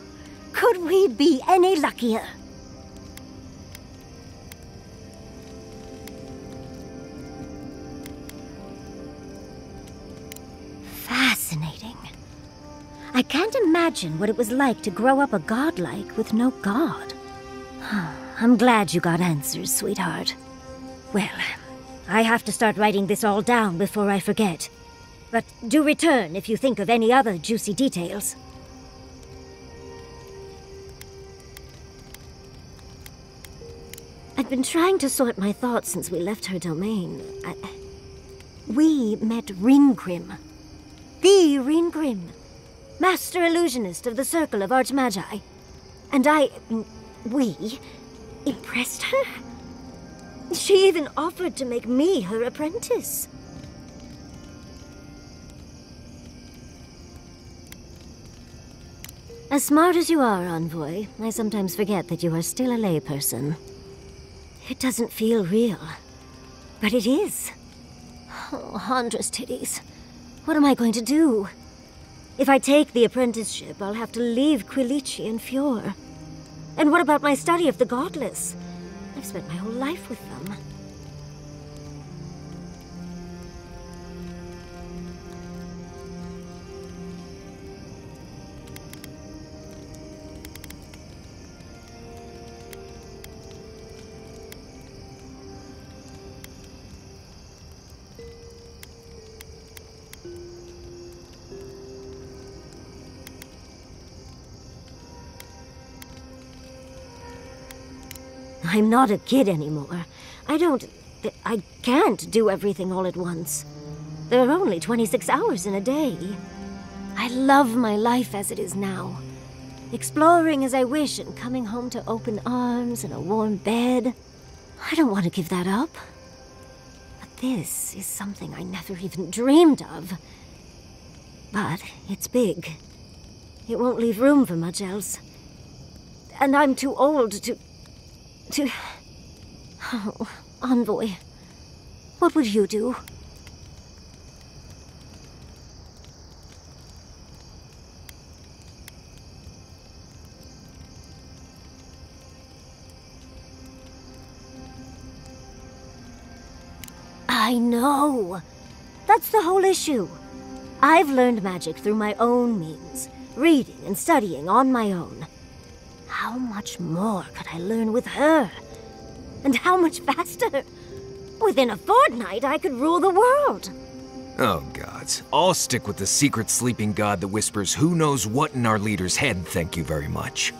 could we be any luckier? Fascinating. I can't imagine what it was like to grow up a godlike with no god. I'm glad you got answers, sweetheart. Well, I have to start writing this all down before I forget. But do return if you think of any other juicy details. I've been trying to sort my thoughts since we left her domain. We met Ringrim. The Ringrim, Master Illusionist of the Circle of Archmagi. And we impressed her. She even offered to make me her apprentice. As smart as you are, Envoy, I sometimes forget that you are still a layperson. It doesn't feel real, but it is. Oh, Handra's titties. What am I going to do? If I take the apprenticeship, I'll have to leave Quilici and Fjord. And what about my study of the Godless? I've spent my whole life with them. I'm not a kid anymore. I can't do everything all at once. There are only 26 hours in a day. I love my life as it is now. Exploring as I wish and coming home to open arms and a warm bed. I don't want to give that up. But this is something I never even dreamed of. But it's big. It won't leave room for much else. And I'm too old to... Oh, Envoy, what would you do? I know. That's the whole issue. I've learned magic through my own means, reading and studying on my own. How much more could I learn with her? And how much faster? Within a fortnight, I could rule the world.
Oh, gods. I'll stick with the secret sleeping god that whispers who knows what in our leader's head, thank you very much.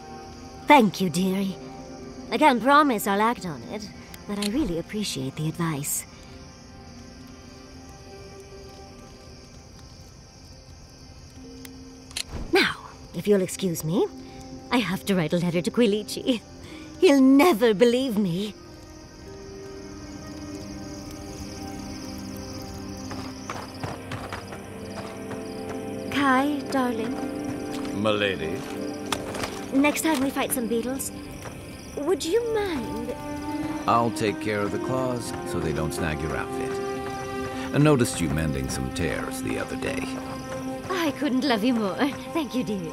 Thank you, dearie. I can't promise I'll act on it, but I really appreciate the advice. Now, if you'll excuse me, I have to write a letter to Quilichi. He'll never believe me. Kai, darling.
Milady.
Next time we fight some beetles, would you mind?
I'll take care of the claws so they don't snag your outfit. I noticed you mending some tears the other day.
I couldn't love you more. Thank you, dearie.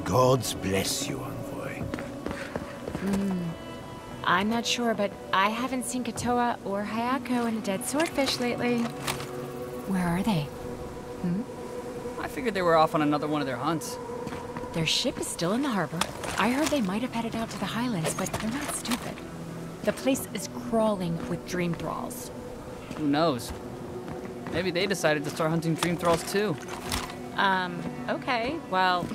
Gods bless you, Envoy.
I'm not sure, but I haven't seen Katoa or Hayako in a dead swordfish lately. Where are they?
I figured they were off on another one of their hunts.
Their ship is still in the harbor. I heard they might have headed out to the highlands, but they're not stupid. The place is crawling with dream thralls.
Who knows? Maybe they decided to start hunting dream thralls too.
Okay, well,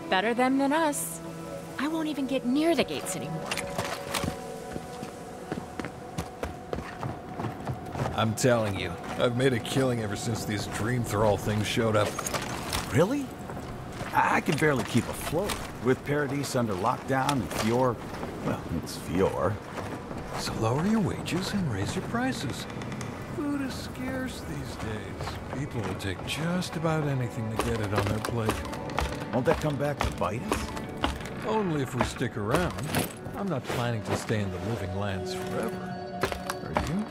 better them than us. I won't even get near the gates anymore.
I'm telling you, I've made a killing ever since these dream thrall things showed up.
Really? I can barely keep afloat. With Paradise under lockdown and Fior... well, it's Fior.
So lower your wages and raise your prices. Food is scarce these days. People will take just about anything to get it on their plate.
Won't that come back to bite us?
Only if we stick around. I'm not planning to stay in the living lands forever. Are you?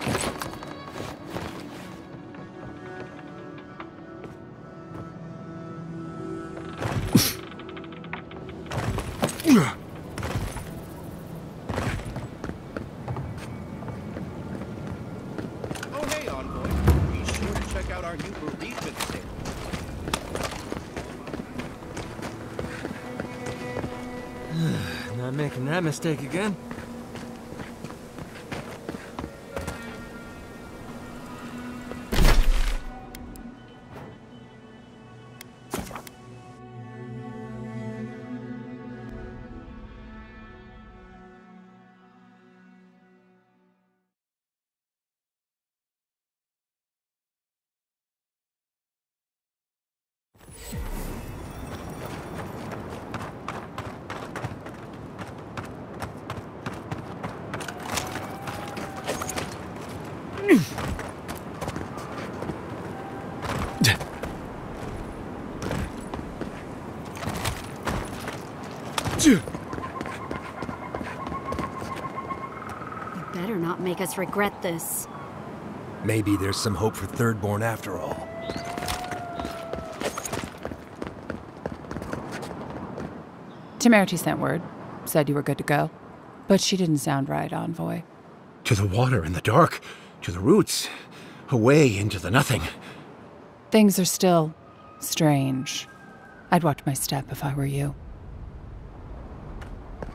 Oh, hey, Envoy. Be sure to check out our new bereavement sale.
Not making that mistake again.
You better not make us regret this.
Maybe there's some hope for Thirdborn after all.
Temerity sent word. Said you were good to go. But she didn't sound right, Envoy.
To the water and the dark, to the roots, away into the nothing.
Things are still strange. I'd watch my step if I were you.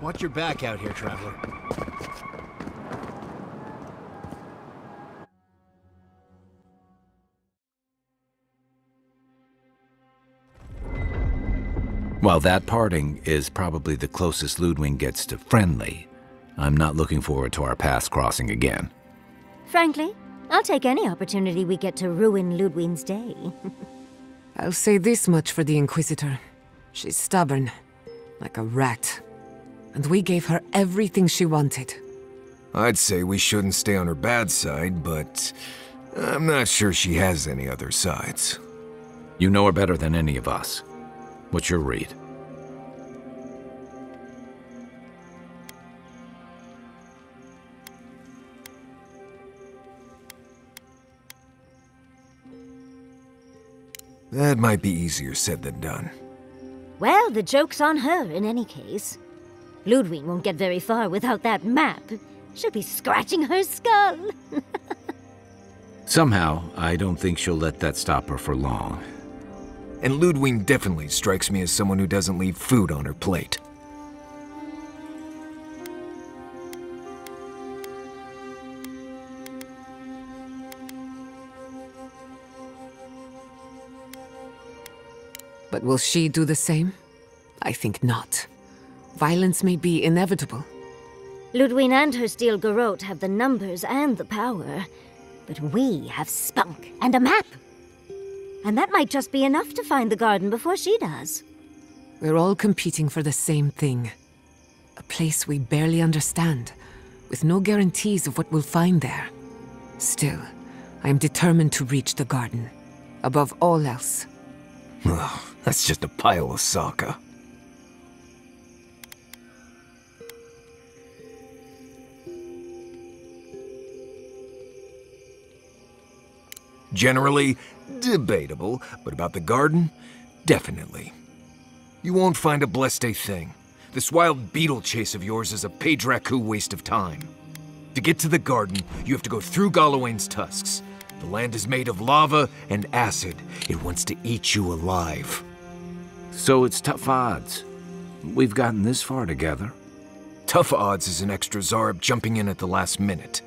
Watch your back out here, traveler.
While that parting is probably the closest Ludwig gets to friendly, I'm not looking forward to our paths crossing again.
Frankly, I'll take any opportunity we get to ruin Ludwig's day.
I'll say this much for the Inquisitor. She's stubborn, like a rat. And we gave her everything she wanted.
I'd say we shouldn't stay on her bad side, but I'm not sure she has any other sides.
You know her better than any of us. What's your read?
That might be easier said than done.
Well, the joke's on her in any case. Ludwig won't get very far without that map. She'll be scratching her skull.
Somehow, I don't think she'll let that stop her for long.
And Ludwig definitely strikes me as someone who doesn't leave food on her plate.
But will she do the same? I think not. Violence may be inevitable.
Ludwig and her steel garrote have the numbers and the power, but we have spunk and a map. And that might just be enough to find the garden before she does.
We're all competing for the same thing. A place we barely understand, with no guarantees of what we'll find there. Still, I am determined to reach the garden, above all else.
Ugh, that's just a pile of Sokka. Generally, debatable, but about the garden, definitely. You won't find a Bleste thing. This wild beetle chase of yours is a Page-Raku waste of time. To get to the garden, you have to go through Galawain's tusks. The land is made of lava and acid. It wants to eat you alive.
So it's tough odds. We've gotten this far together.
Tough odds is an extra Zarb jumping in at the last minute.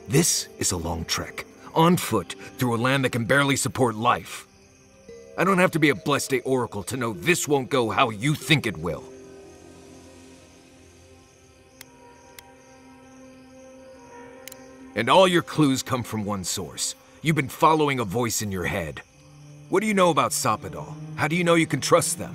This is a long trek, on foot, through a land that can barely support life. I don't have to be a Bleste Oracle to know this won't go how you think it will. And all your clues come from one source. You've been following a voice in your head. What do you know about Soppadal? How do you know you can trust them?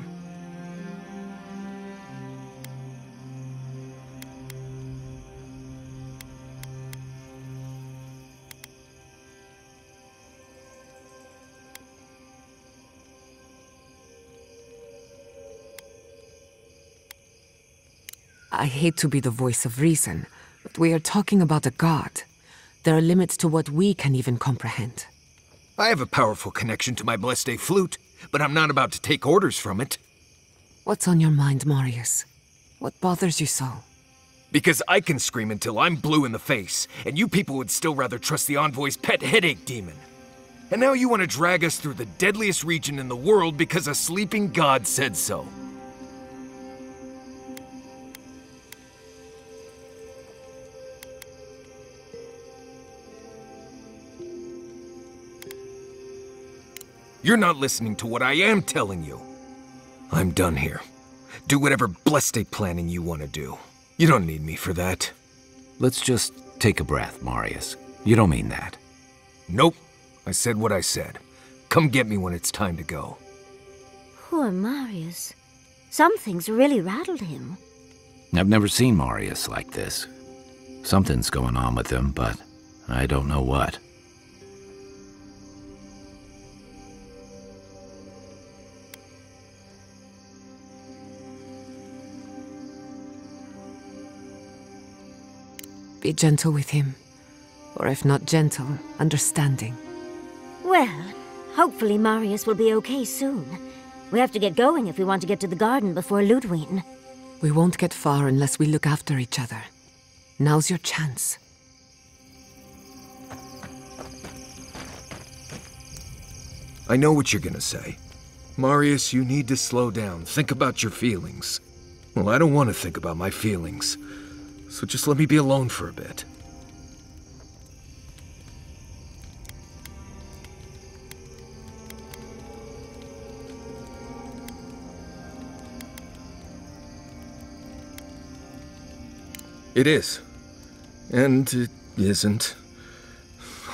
I hate to be the voice of reason, but we are talking about a god. There are limits to what we can even comprehend.
I have a powerful connection to my Bleste flute, but I'm not about to take orders from it.
What's on your mind, Marius? What bothers you so?
Because I can scream until I'm blue in the face, and you people would still rather trust the Envoy's pet headache demon. And now you want to drag us through the deadliest region in the world because a sleeping god said so. You're not listening to what I am telling you. I'm done here. Do whatever Bleste planning you want to do. You don't need me for that.
Let's just take a breath, Marius. You don't mean that.
Nope. I said what I said. Come get me when it's time to go.
Poor Marius. Something's really rattled him.
I've never seen Marius like this. Something's going on with him, but I don't know what.
Be gentle with him. Or if not gentle, understanding.
Well, hopefully Marius will be okay soon. We have to get going if we want to get to the garden before Ludwig.
We won't get far unless we look after each other. Now's your chance.
I know what you're gonna say. Marius, you need to slow down. Think about your feelings. Well, I don't want to think about my feelings. So just let me be alone for a bit. It is. And it isn't.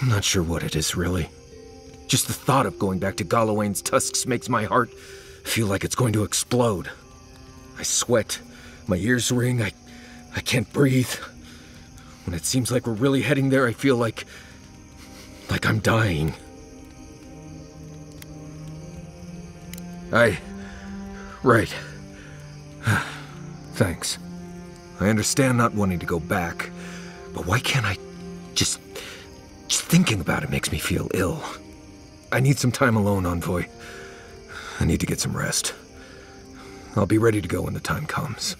I'm not sure what it is, really. Just the thought of going back to Galawain's tusks makes my heart feel like it's going to explode. I sweat, my ears ring, I can't breathe. When it seems like we're really heading there, I feel like I'm dying. Right. Thanks. I understand not wanting to go back, but why can't I just thinking about it makes me feel ill. I need some time alone, Envoy. I need to get some rest. I'll be ready to go when the time comes.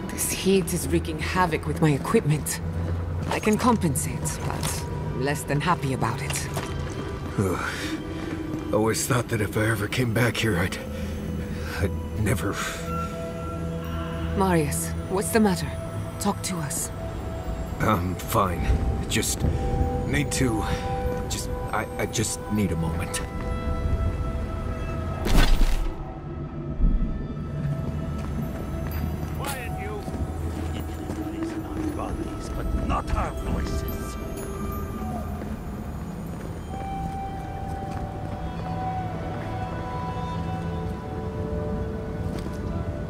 This heat is wreaking havoc with my equipment. I can compensate, but I'm less than happy about it.
Always thought that if I ever came back here, I'd never...
Marius, what's the matter? Talk to us.
I'm fine. I just need to... I just need a moment.
Not our voices.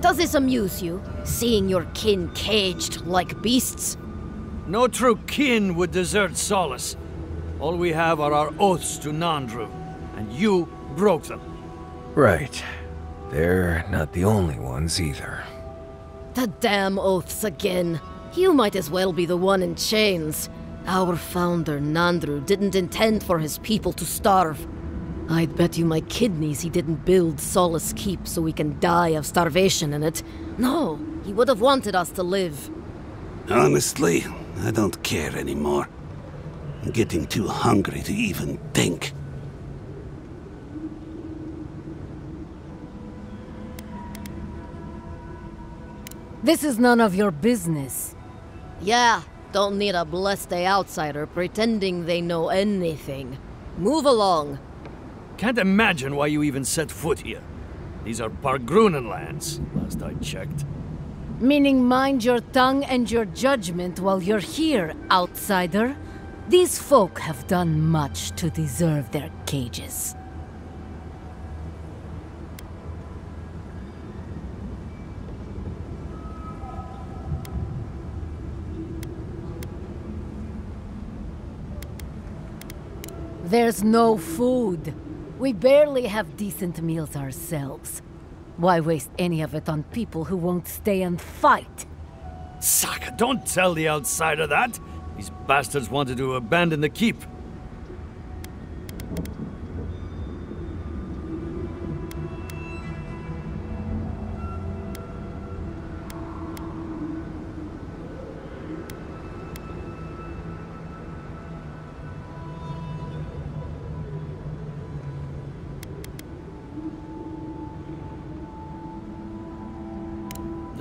Does this amuse you, seeing your kin caged like beasts?
No true kin would desert Solis. All we have are our oaths to Nandru, and you broke them.
Right. They're not the only ones either.
The damn oaths again. You might as well be the one in chains. Our founder, Nandru, didn't intend for his people to starve. I'd bet you my kidneys he didn't build Solace Keep so we can die of starvation in it. No, he would have wanted us to live.
Honestly, I don't care anymore. I'm getting too hungry to even think.
This is none of your business. Yeah, don't need a blessed outsider pretending they know anything. Move along.
Can't imagine why you even set foot here. These are Bargrunen lands, last I checked.
Meaning mind your tongue and your judgment while you're here, outsider. These folk have done much to deserve their cages. There's no food. We barely have decent meals ourselves. Why waste any of it on people who won't stay and fight?
Saka, don't tell the outsider that! These bastards wanted to abandon the keep.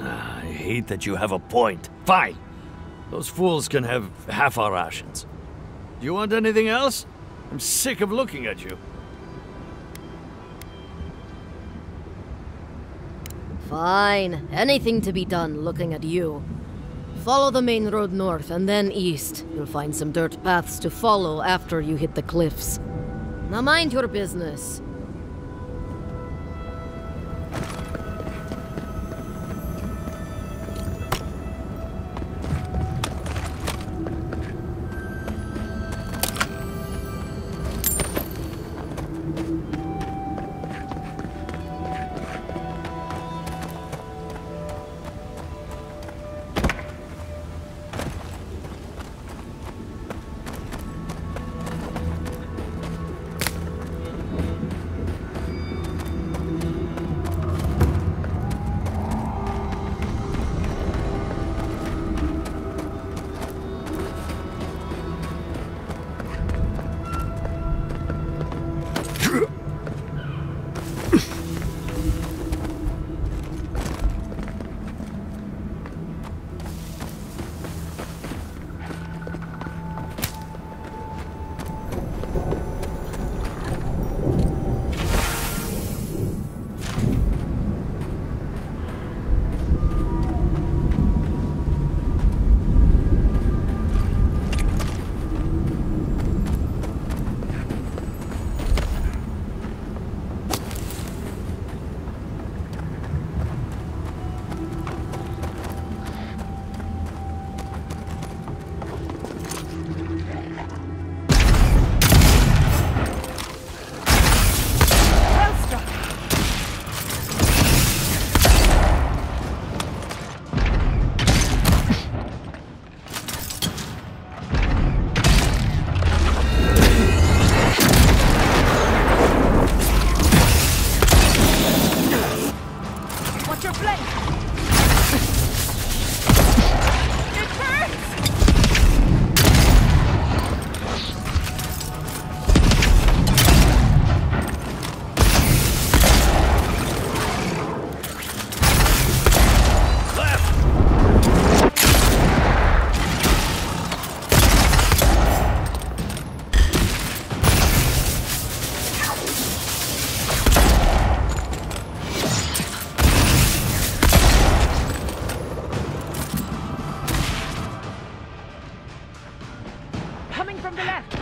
I hate that you have a point. Fine. Those fools can have half our rations. Do you want anything else? I'm sick of looking at you.
Fine. Anything to be done looking at you. Follow the main road north and then east. You'll find some dirt paths to follow after you hit the cliffs. Now mind your business.
from the left!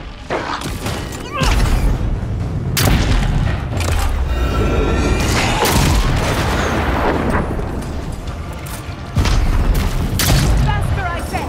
Faster, I say!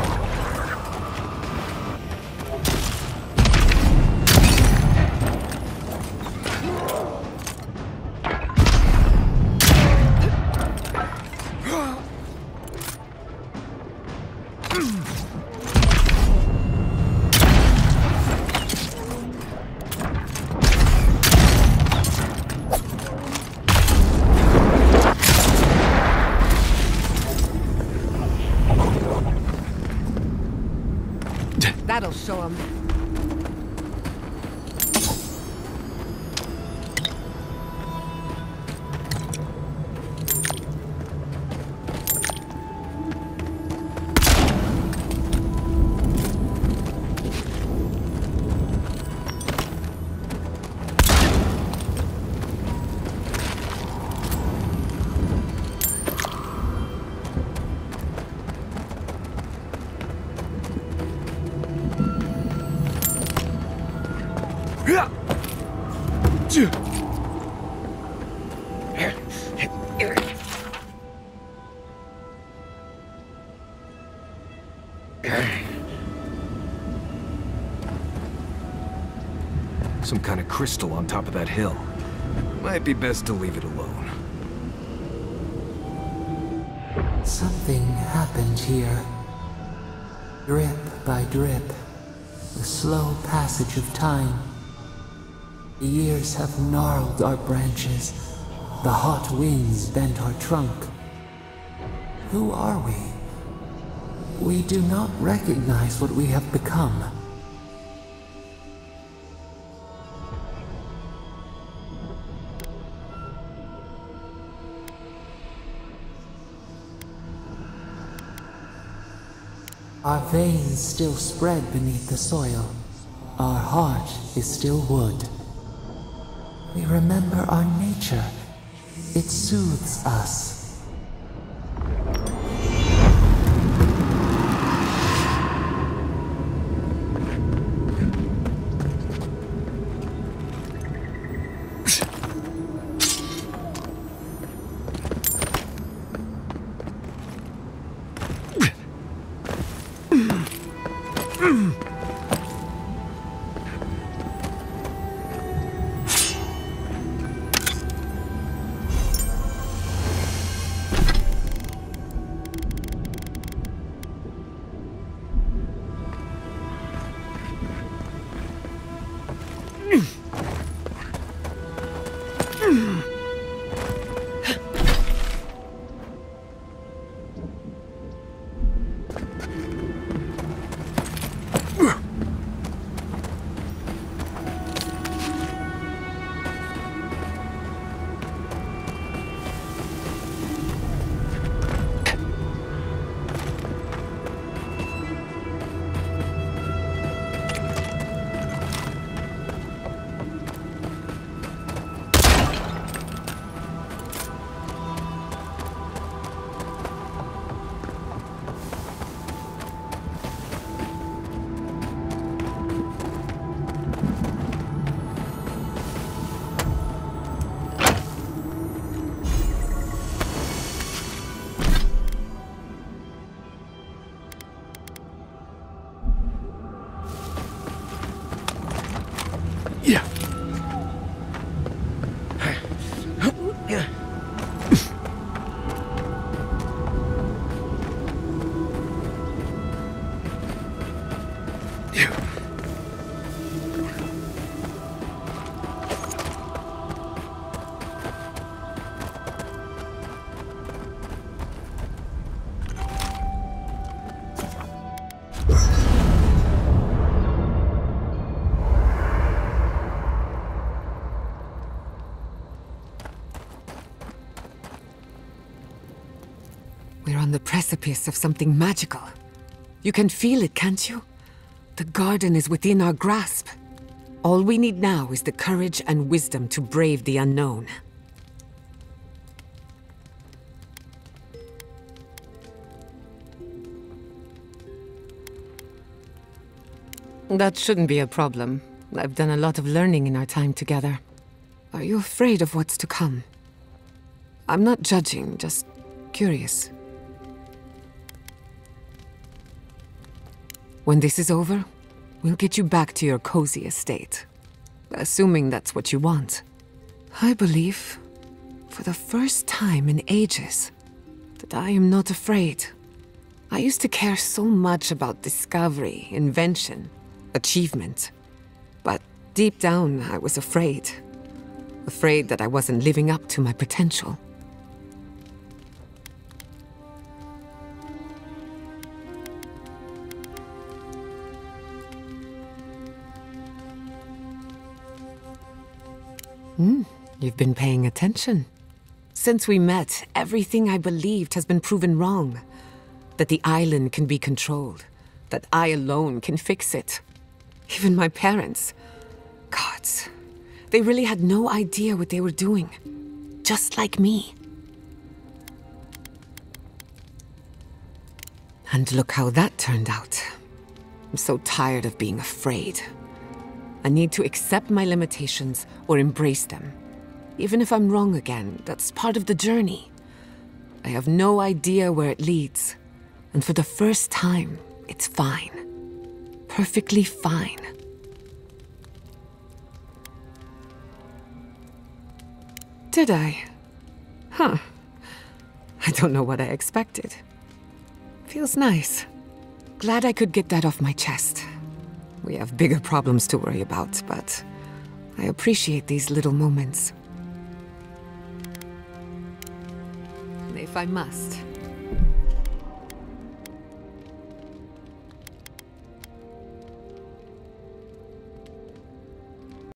That'll show him.
Some kind of crystal on top of that hill. Might be best to leave it alone.
Something happened here. Drip by drip. The slow passage of time. The years have gnarled our branches. The hot winds bent our trunk. Who are we? We do not recognize what we have become. Our veins still spread beneath the soil. Our heart is still wood. We remember our nature. It soothes us.
We're on the precipice of something magical. You can feel it, can't you? The garden is within our grasp. All we need now is the courage and wisdom to brave the unknown. That shouldn't be a problem. I've done a lot of learning in our time together. Are you afraid of what's to come? I'm not judging, just curious. When this is over, we'll get you back to your cozy estate. Assuming that's what you want. I believe, for the first time in ages, that I am not afraid. I used to care so much about discovery, invention, achievement. But deep down, I was afraid. Afraid that I wasn't living up to my potential. You've been paying attention. Since we met, everything I believed has been proven wrong. That the island can be controlled. That I alone can fix it. Even my parents. Gods. They really had no idea what they were doing. Just like me. And look how that turned out. I'm so tired of being afraid. I need to accept my limitations or embrace them. Even if I'm wrong again, that's part of the journey. I have no idea where it leads. And for the first time, it's fine. Perfectly fine. Did I? Huh. I don't know what I expected. Feels nice. Glad I could get that off my chest. We have bigger problems to worry about, but I appreciate these little moments. If I must,